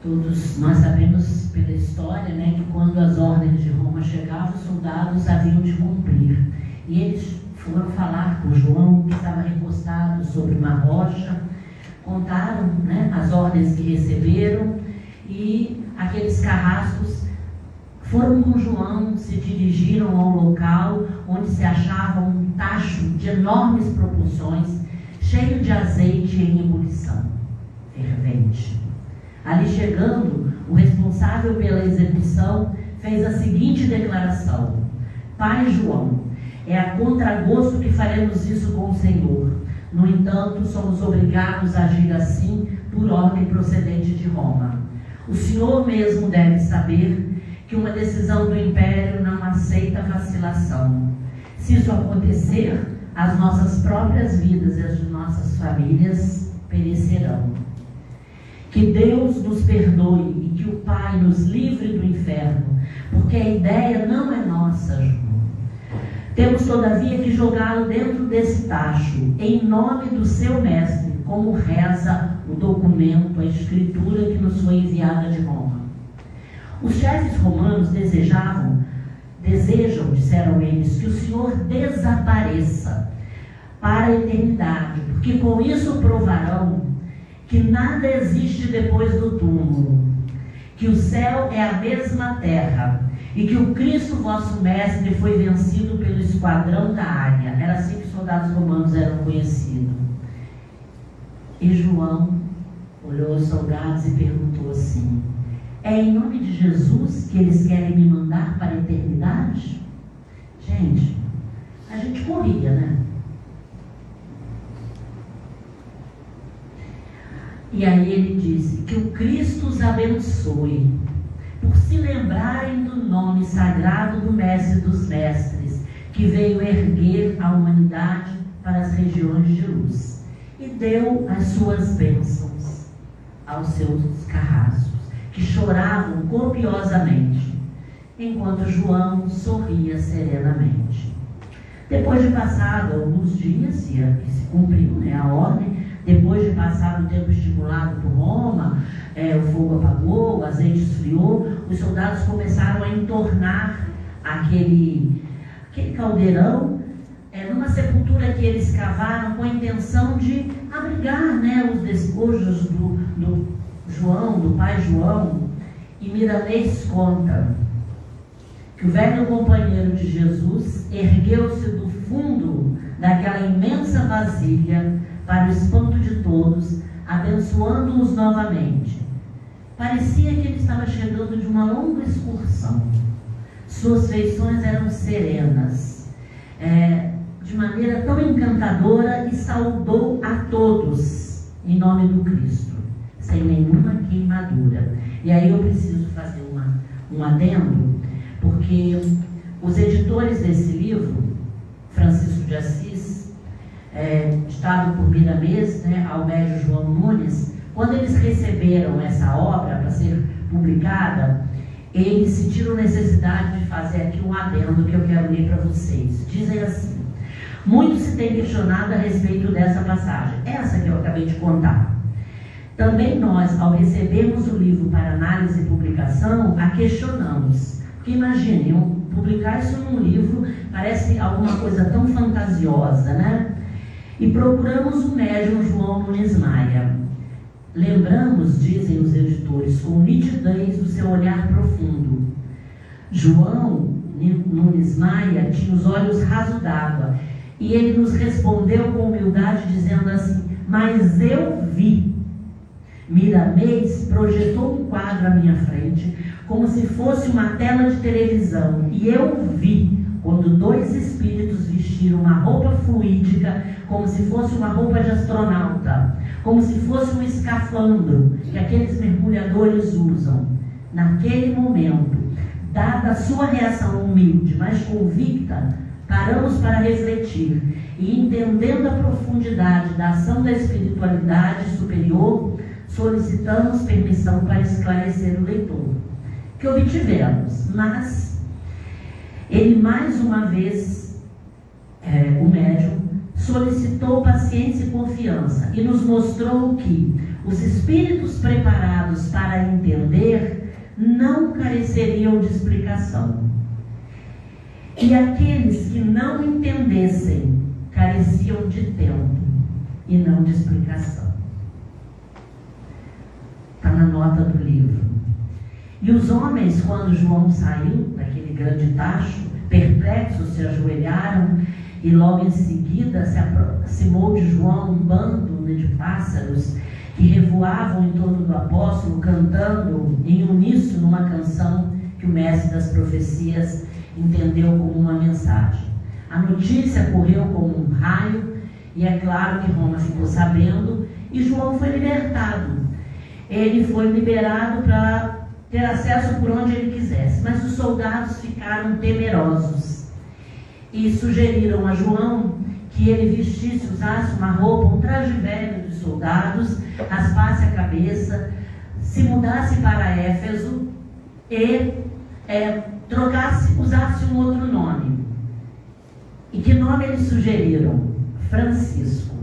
todos nós sabemos pela história, né, que quando as ordens de Roma chegavam, os soldados haviam de cumprir. E eles foram falar com João, que estava recostado sobre uma rocha, contaram, né, as ordens que receberam, e aqueles carrascos foram com João, se dirigiram ao local onde se achava um tacho de enormes proporções, cheio de azeite em ebulição, fervente. Ali chegando, o responsável pela execução fez a seguinte declaração: Pai João, é a contragosto que faremos isso com o Senhor. No entanto, somos obrigados a agir assim por ordem procedente de Roma. O Senhor mesmo deve saber que uma decisão do Império não aceita vacilação. Se isso acontecer, as nossas próprias vidas e as de nossas famílias perecerão. Que Deus nos perdoe e que o Pai nos livre do inferno, porque a ideia não é nossa, João. Temos, todavia, que jogá-lo dentro desse tacho, em nome do seu mestre, como reza o documento, a escritura que nos foi enviada de Roma. Os chefes romanos desejam, disseram eles, que o Senhor desapareça para a eternidade, porque com isso provarão que nada existe depois do túmulo, que o céu é a mesma terra, e que o Cristo, vosso mestre, foi vencido pelo esquadrão da águia. Era assim que os soldados romanos eram conhecidos. E João olhou os soldados e perguntou assim: é em nome de Jesus que eles querem me mandar para a eternidade? Gente, a gente corria, né? E aí ele disse: que o Cristo os abençoe, por se lembrarem do nome sagrado do Mestre dos Mestres, que veio erguer a humanidade para as regiões de luz. E deu as suas bênçãos aos seus carrascos, que choravam copiosamente, enquanto João sorria serenamente. Depois de passado alguns dias, e se cumpriu, né, a ordem, depois de passar o tempo estimulado por Roma, o fogo apagou, o azeite esfriou, os soldados começaram a entornar aquele caldeirão numa sepultura que eles cavaram com a intenção de abrigar, né, os despojos do João, do pai João. E Milanês conta que o velho companheiro de Jesus ergueu-se do fundo daquela imensa vasilha para o espanto de todos, abençoando-os novamente. Parecia que ele estava chegando de uma longa excursão. Suas feições eram serenas, de maneira tão encantadora, e saudou a todos em nome do Cristo, sem nenhuma queimadura. E aí eu preciso fazer um adendo, porque os editores desse livro, Francisco de Assis, ditado por Miramês, né, Almédio João Nunes, quando eles receberam essa obra para ser publicada, eles sentiram necessidade de fazer aqui um adendo que eu quero ler para vocês. Dizem assim: muito se tem questionado a respeito dessa passagem, essa que eu acabei de contar. Também nós, ao recebermos o livro para análise e publicação, a questionamos. Porque imaginem, publicar isso num livro parece alguma coisa tão fantasiosa, né? E procuramos o médium João Nunes Maia. Lembramos, dizem os editores, com nitidez do seu olhar profundo. João Nunes Maia tinha os olhos rasos d'água, e ele nos respondeu com humildade, dizendo assim: mas eu vi. Miramês projetou um quadro à minha frente, como se fosse uma tela de televisão, e eu vi quando dois espíritos vestiram uma roupa fluídica, como se fosse uma roupa de astronauta, como se fosse um escafandro que aqueles mergulhadores usam. Naquele momento, dada a sua reação humilde, mas convicta, paramos para refletir e, entendendo a profundidade da ação da espiritualidade superior, solicitamos permissão para esclarecer o leitor. Que obtivemos, mas ele mais uma vez, o médium, solicitou paciência e confiança e nos mostrou que os espíritos preparados para entender não careceriam de explicação. E aqueles que não entendessem careciam de tempo e não de explicação. Está na nota do livro. E os homens, quando João saiu daquele grande tacho, perplexos se ajoelharam, e logo em seguida se aproximou de João um bando de pássaros que revoavam em torno do apóstolo, cantando em uníssono uma canção que o mestre das profecias entendeu como uma mensagem. A notícia correu como um raio, e é claro que Roma ficou sabendo, e João foi libertado. Ele foi liberado para ter acesso por onde ele quisesse, mas os soldados ficaram temerosos e sugeriram a João que ele vestisse, usasse uma roupa, um traje velho de soldados, raspasse a cabeça, se mudasse para Éfeso e usasse um outro nome. E que nome eles sugeriram? Francisco.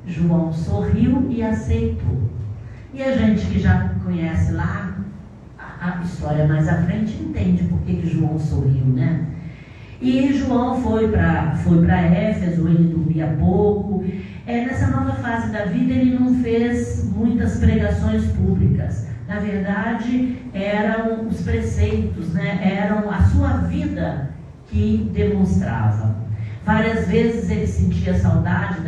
João sorriu e aceitou. E a gente que já conhece lá a história mais à frente entende por que João sorriu, né? E João foi para Éfeso, ele dormia pouco. Nessa nova fase da vida ele não fez muitas pregações públicas. Na verdade, eram os preceitos, né? Eram a sua vida que demonstrava. Várias vezes ele sentia saudade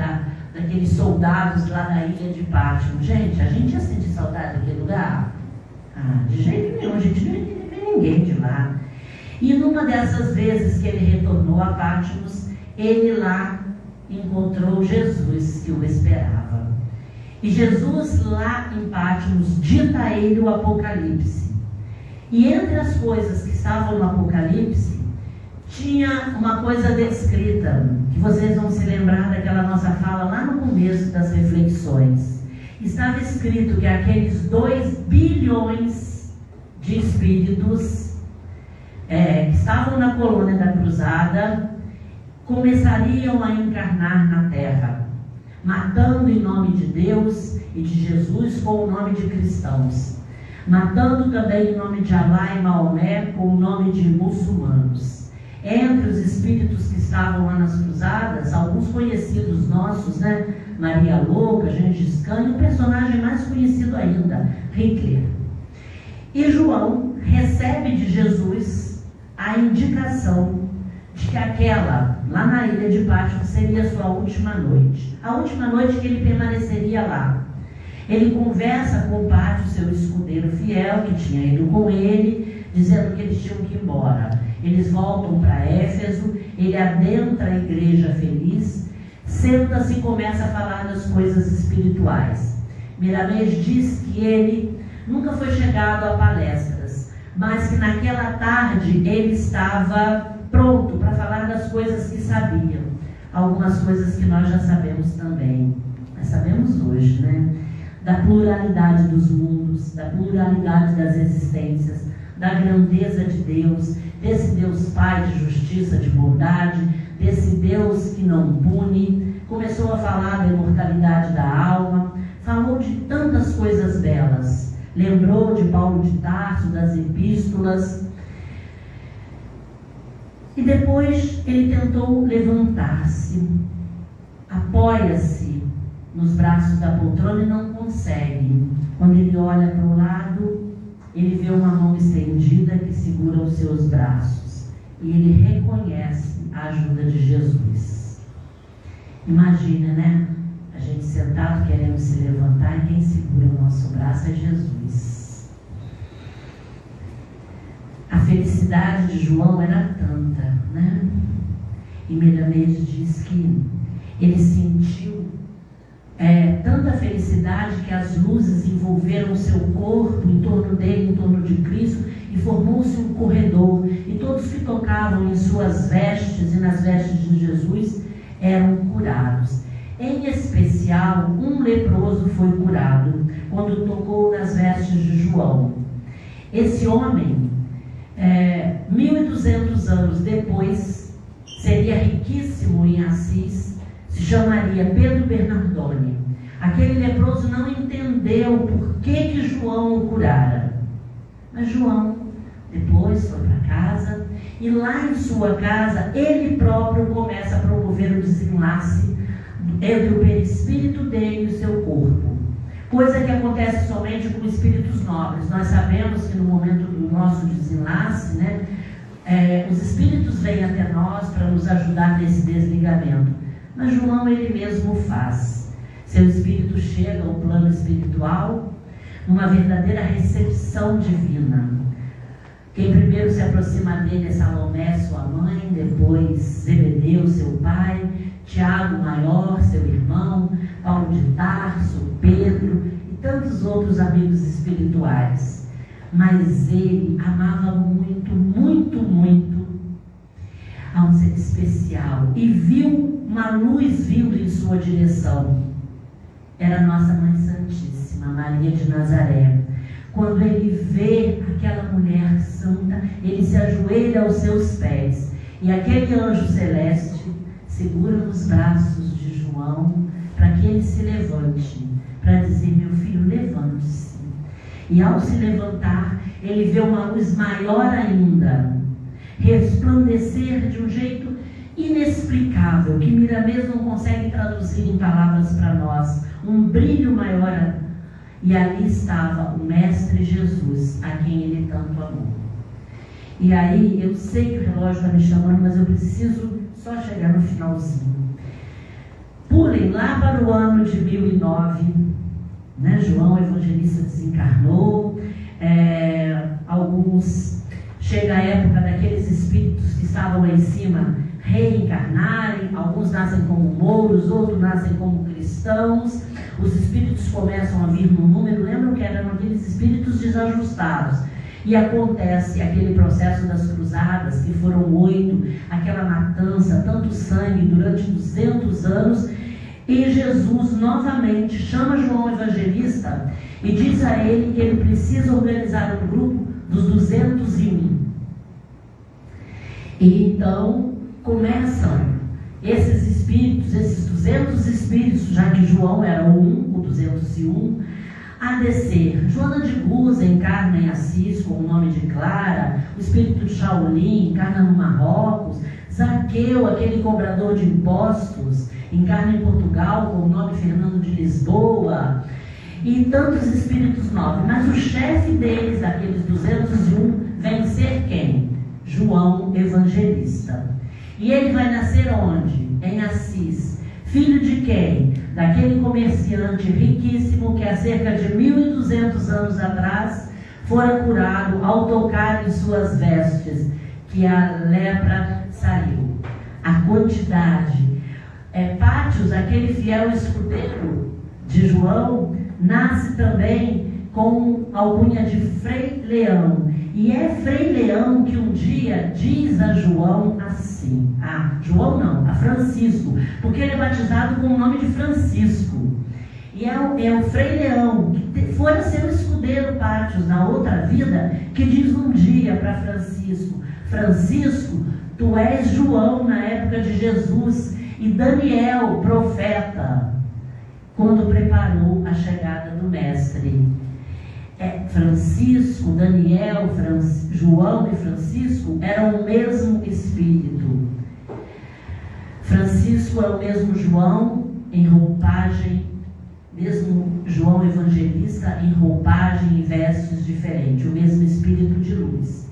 daqueles soldados lá na ilha de Pátimo. Gente, a gente ia sentir saudade daquele lugar? De jeito nenhum, a gente não ia ver ninguém de lá. E numa dessas vezes que ele retornou a Pátimos, ele lá encontrou Jesus que o esperava. E Jesus lá em Pátimos dita a ele o Apocalipse. E entre as coisas que estavam no Apocalipse, tinha uma coisa descrita, que vocês vão se lembrar daquela nossa fala lá no começo das reflexões. Estava escrito que aqueles 2 bilhões de espíritos que estavam na colônia da cruzada começariam a encarnar na terra, matando em nome de Deus e de Jesus com o nome de cristãos, matando também em nome de Alá e Maomé com o nome de muçulmanos. Entre os espíritos que estavam lá nas cruzadas, alguns conhecidos nossos, né? Maria Louca, Gengis Khan, e o personagem mais conhecido ainda, Hitler. E João recebe de Jesus a indicação de que aquela, lá na ilha de Pátimo, seria a sua última noite. A última noite que ele permaneceria lá. Ele conversa com Pátio, seu escudeiro fiel, que tinha ido com ele, dizendo que eles tinham que ir embora. Eles voltam para Éfeso, ele adentra a igreja feliz, senta-se e começa a falar das coisas espirituais. Miramês diz que ele nunca foi chegado a palestras, mas que naquela tarde ele estava pronto para falar das coisas que sabiam. Algumas coisas que nós já sabemos também. Nós sabemos hoje, né? Da pluralidade dos mundos, da pluralidade das existências, da grandeza de Deus, desse Deus Pai de justiça, de bondade, desse Deus que não pune. Começou a falar da imortalidade da alma, falou de tantas coisas belas. Lembrou de Paulo de Tarso, das epístolas. E depois ele tentou levantar-se, apoia-se nos braços da poltrona e não consegue. Quando ele olha para o lado, ele vê uma mão estendida que segura os seus braços. E ele reconhece a ajuda de Jesus. Imagina, né? A gente sentado querendo se levantar e quem segura o nosso braço é Jesus. A felicidade de João era tanta, né? E Milanês diz que ele sentiu tanta felicidade que as luzes envolveram o seu corpo em torno dele, em torno de Cristo, e formou-se um corredor, e todos que tocavam em suas vestes e nas vestes de Jesus eram curados. Em especial, um leproso foi curado quando tocou nas vestes de João. Esse homem, 1200 anos depois, seria riquíssimo em Assis, se chamaria Pedro Bernardoni. Aquele leproso não entendeu por que João o curara. Mas João depois foi para casa e lá em sua casa ele próprio começa a promover o desenlace entre o perispírito dele e o seu corpo. Coisa que acontece somente com espíritos nobres. Nós sabemos que no momento do nosso desenlace, os espíritos vêm até nós para nos ajudar nesse desligamento. Mas João ele mesmo faz. Seu espírito chega ao plano espiritual numa verdadeira recepção divina. Quem primeiro se aproxima dele é Salomé, sua mãe, depois Zebedeu, seu pai, Tiago Maior, seu irmão, Paulo de Tarso, Pedro e tantos outros amigos espirituais. Mas ele amava muito, muito, muito a um ser especial e viu uma luz vindo em sua direção. Era Nossa Mãe Santíssima, Maria de Nazaré. Quando ele vê aquela mulher santa, ele se ajoelha aos seus pés. E aquele anjo celeste segura nos braços de João para que ele se levante, para dizer: meu filho, levante-se. E ao se levantar, ele vê uma luz maior ainda, resplandecer de um jeito inexplicável, que Miramês não consegue traduzir em palavras para nós. Um brilho maior. E ali estava o Mestre Jesus, a quem ele tanto amou. E aí, eu sei que o relógio está me chamando, mas eu preciso só chegar no finalzinho. Pulem lá para o ano de 1009, João Evangelista desencarnou. Chega a época daqueles espíritos que estavam lá em cima reencarnarem. Alguns nascem como mouros, outros nascem como cristãos. Os espíritos começam a vir no número. Lembram que eram aqueles espíritos desajustados. E acontece aquele processo das cruzadas, que foram 8, aquela matança, tanto sangue durante 200 anos. E Jesus novamente chama João Evangelista e diz a ele que ele precisa organizar um grupo dos 201. E então começam esses espíritos, esses 200 espíritos, já que João era o 201, a descer. Joana de Guz encarna em Assis com o nome de Clara, o espírito de Shaolin encarna no Marrocos, Zaqueu, aquele cobrador de impostos, encarna em Portugal com o nome Fernando de Lisboa, e tantos espíritos novos. Mas o chefe deles, daqueles 201, vem ser quem? João Evangelista. E ele vai nascer onde? Em Assis. Filho de quem? Daquele comerciante riquíssimo que há cerca de 1200 anos atrás fora curado ao tocar em suas vestes, que a lepra saiu. A quantidade. Pátios, aquele fiel escudeiro de João, nasce também com a alcunha de Frei Leão. E é Frei Leão que um dia diz a João assim, a Francisco, porque ele é batizado com o nome de Francisco. E é o Frei Leão, que fora seu escudeiro Pátios na outra vida, que diz um dia para Francisco: Francisco, tu és João na época de Jesus e Daniel, profeta, quando preparou a chegada do Mestre. Francisco, Daniel, João e Francisco eram o mesmo espírito. Francisco é o mesmo João em roupagem, mesmo João Evangelista em roupagem e vestes diferentes, o mesmo espírito de luz.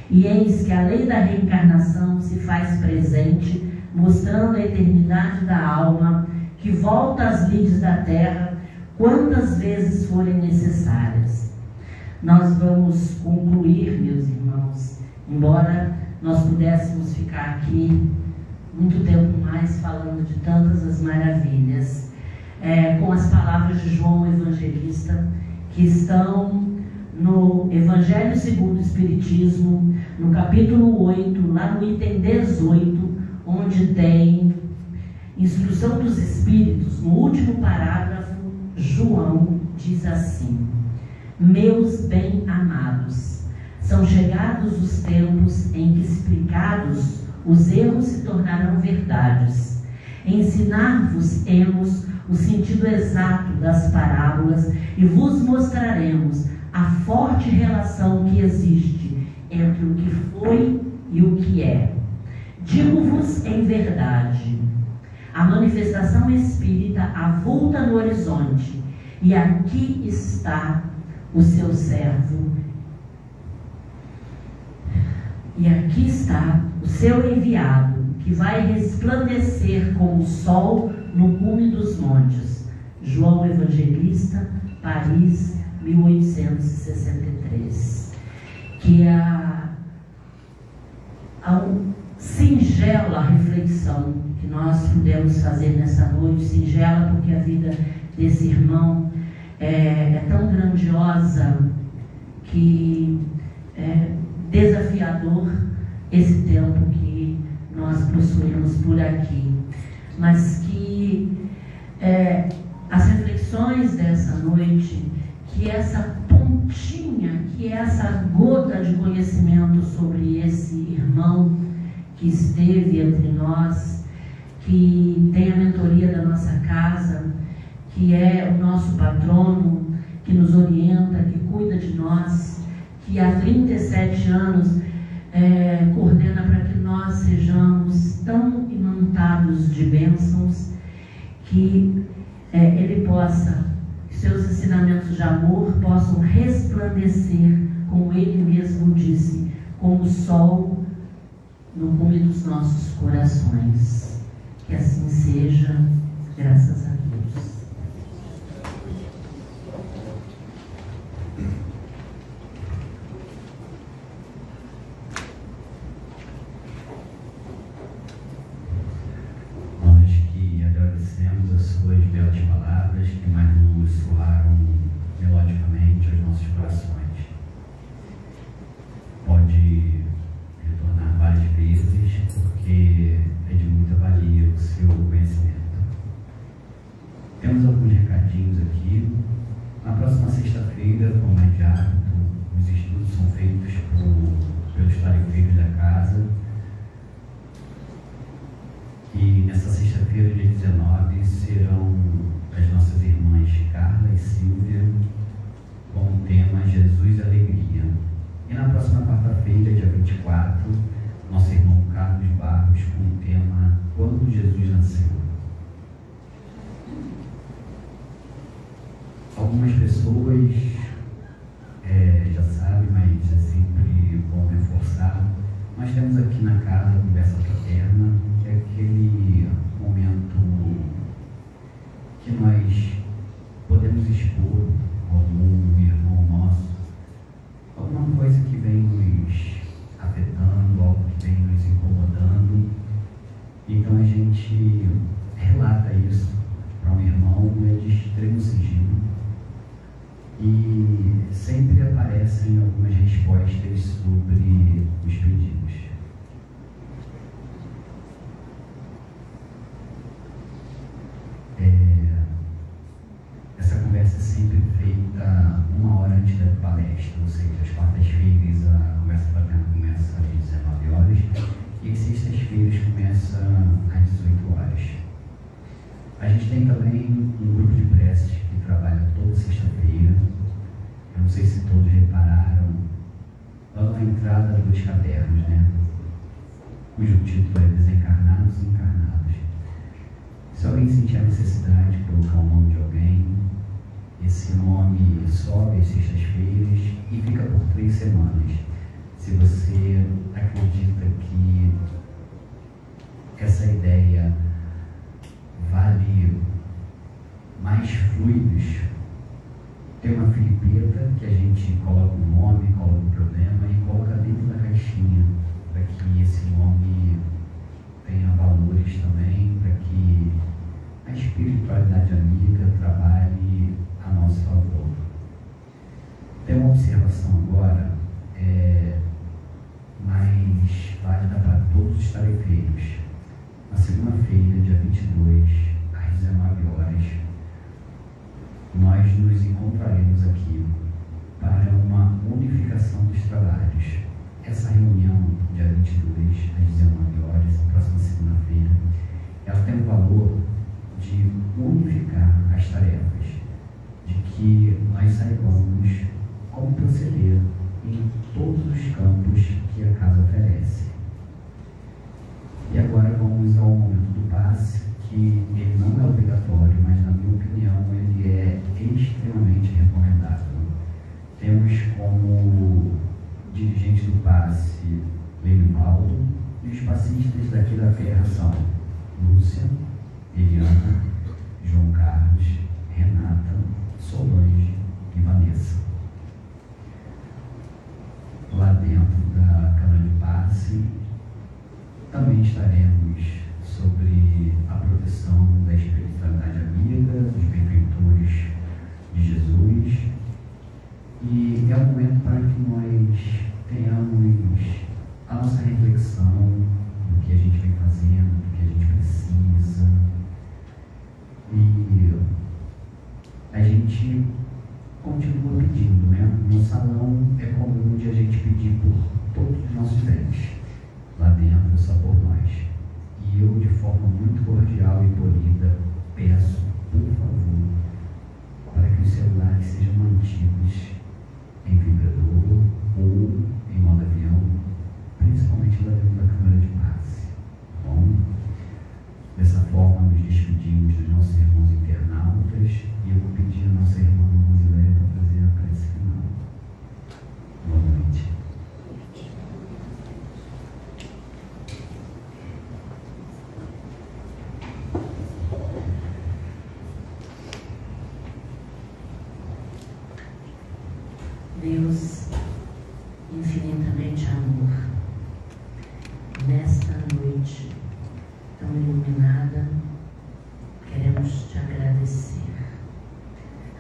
E eis que a lei da reencarnação se faz presente, mostrando a eternidade da alma que volta às lides da terra quantas vezes forem necessárias. Nós vamos concluir, meus irmãos, embora nós pudéssemos ficar aqui muito tempo mais falando de tantas as maravilhas, com as palavras de João Evangelista, que estão no Evangelho segundo o Espiritismo, no capítulo 8, lá no item 18, onde tem instrução dos Espíritos. No último parágrafo, João diz assim: meus bem-amados, são chegados os tempos em que, explicados, os erros se tornarão verdades. Ensinar-vos-emos o sentido exato das parábolas e vos mostraremos a forte relação que existe entre o que foi e o que é. Digo-vos em verdade, a manifestação espírita avulta no horizonte, e aqui está o seu servo, e aqui está o seu enviado, que vai resplandecer como o sol no cume dos montes. João Evangelista, Paris, 1863. Que a singela reflexão que nós pudemos fazer nessa noite, singela porque a vida desse irmão é tão grandiosa que é desafiador esse tempo que nós possuímos por aqui, mas que as reflexões dessa noite, que essa pontinha, que essa gota de conhecimento sobre esse irmão que esteve entre nós, que tem a mentoria da nossa casa, que é o nosso patrono, que nos orienta, que cuida de nós, que há 37 anos coordena para que nós sejamos tão imantados de bênçãos, que ele possa, seus ensinamentos de amor possam resplandecer, como ele mesmo disse, como o sol no cume dos nossos corações. Que assim seja, graças a Deus. Nós que agradecemos as suas belas palavras, que mais nos soaram melodicamente aos nossos corações. Pode retornar várias vezes, porque é de muita valia o seu conhecimento. Temos alguns recadinhos aqui. Na próxima sexta-feira, como é de hábito, os estudos são feitos pelos tarefeiros da casa. E nessa sexta-feira, dia 19, serão as nossas irmãs Carla e Silvia com o tema Jesus Alegria. E na próxima quarta-feira, dia 24, nosso irmão Carlos Barros com o tema Quando Jesus Nasceu. Algumas pessoas já sabem, mas é sempre bom reforçar. Nós temos aqui na casa a conversa fraterna, que é aquele momento que nós podemos expor algum irmão nosso, alguma coisa que vem nos afetando, algo que vem nos incomodando. Então a gente relata isso para um irmão, de extremo sigilo, e sempre aparecem algumas respostas sobre os pedidos. Essa conversa é sempre feita 1 hora antes da palestra, ou seja, às quartas-feiras a conversa fraterna começa às 19 horas e às sextas-feiras começa às 18 horas. A gente tem também um grupo de preces que trabalha toda sexta-feira. Eu não sei se todos repararam, lá na entrada dos cadernos, cujo título é Desencarnados e Encarnados. Se alguém sentir a necessidade de colocar o nome de alguém, esse nome sobe às sextas-feiras e fica por 3 semanas. Se você acredita que essa ideia vale Fraternidade Amiga trabalhe a nosso favor. Tem uma observação agora, mais válida para todos os tarefeiros. Na segunda-feira, dia 22, às 19 horas, nós nos encontraremos aqui para uma unificação dos trabalhos. Essa reunião, dia 22, às 19 horas, próxima segunda-feira, ela tem o valor de unificar as tarefas, de que nós saibamos como proceder em todos os campos que a casa oferece. E agora vamos ao momento do passe, que ele não é obrigatório, mas na minha opinião ele é extremamente recomendável. Temos como dirigente do passe Lenivaldo, e os passistas daqui da terra são Lúcia, Eliana, João Carlos, Renata, Solange e Vanessa. Lá dentro da Câmara de Passe também estaremos sobre a proteção da espiritualidade amiga, dos benfeitores de Jesus, e é um momento para que nós tenhamos a nossa reflexão do que a gente vem fazendo, do que a gente precisa, e a gente continua pedindo, né? No salão é comum de a gente pedir por todos os nossos bens, lá dentro é só por nós. E eu, de forma muito cordial e polida, peço, por favor, para que os celulares sejam mantidos em vibrador ou em modo avião, principalmente lá dentro da Câmara de Passe. Bom, dessa forma nos despedimos dos nossos irmãos internautas, e eu vou pedir a nossa irmã Rosilé para fazer a prece final. Boa noite. Deus, infinitamente amor, nesta noite tão iluminada, queremos te agradecer.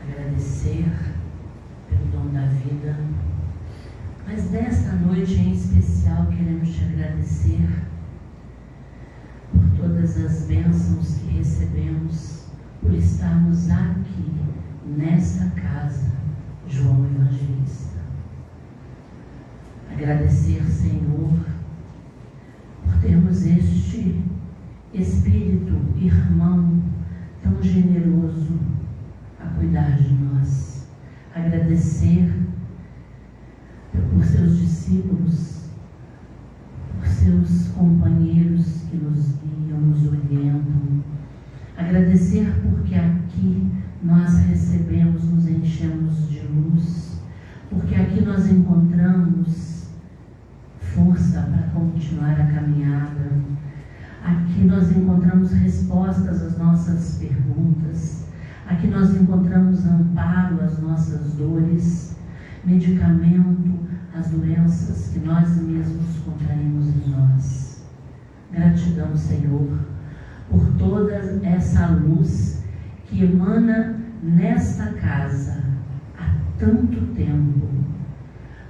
Agradecer pelo dom da vida, mas nesta noite em especial queremos te agradecer por todas as bênçãos que recebemos, por estarmos aqui, nesta casa, João Evangelista. Agradecer, Senhor, por termos este Espírito irmão tão generoso a cuidar de nós. Agradecer por seus discípulos, por seus companheiros que nos guiam, nos orientam. Agradecer porque aqui nós recebemos, nos enchemos de luz, porque aqui nós encontramos força para continuar a caminhada. Aqui nós encontramos respostas às nossas perguntas. Aqui nós encontramos amparo às nossas dores, medicamento às doenças que nós mesmos contraímos em nós. Gratidão, Senhor, por toda essa luz que emana nesta casa há tanto tempo.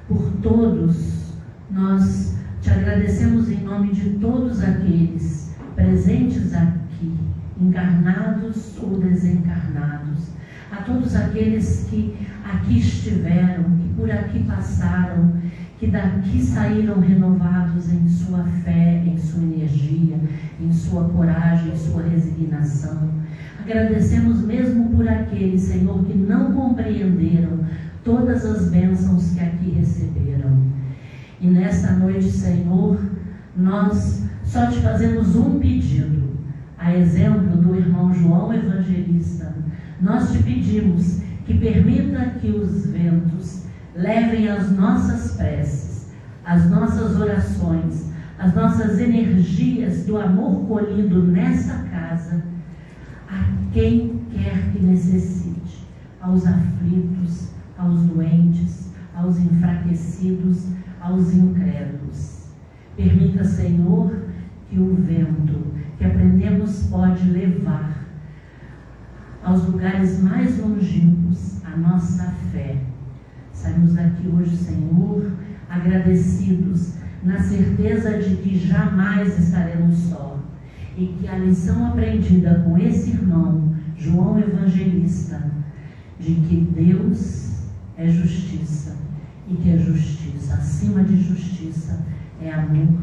Por todos, nós te agradecemos em nome de todos aqueles presentes aqui, encarnados ou desencarnados, a todos aqueles que aqui estiveram, que por aqui passaram, que daqui saíram renovados em sua fé, em sua energia, em sua coragem, em sua resignação. Agradecemos mesmo por aqueles, Senhor, que não compreenderam todas as bênçãos que aqui receberam. E nesta noite, Senhor, nós só te fazemos um pedido, a exemplo do irmão João Evangelista. Nós te pedimos que permita que os ventos levem as nossas preces, as nossas orações, as nossas energias do amor colhido nesta casa a quem quer que necessite, aos aflitos, aos doentes, aos enfraquecidos, aos incrédulos. Permita, Senhor, que o vento que aprendemos pode levar aos lugares mais longínquos a nossa fé. Saímos daqui hoje, Senhor, agradecidos, na certeza de que jamais estaremos só, e que a lição aprendida com esse irmão, João Evangelista, de que Deus é justiça, e que a justiça, acima de justiça, é amor,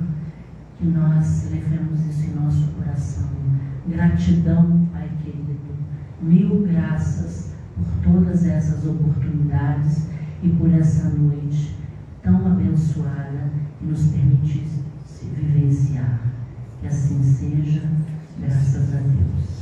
que nós levemos isso em nosso coração. Gratidão, Pai querido, mil graças por todas essas oportunidades e por essa noite tão abençoada que nos permitisse vivenciar. Que assim seja, graças a Deus.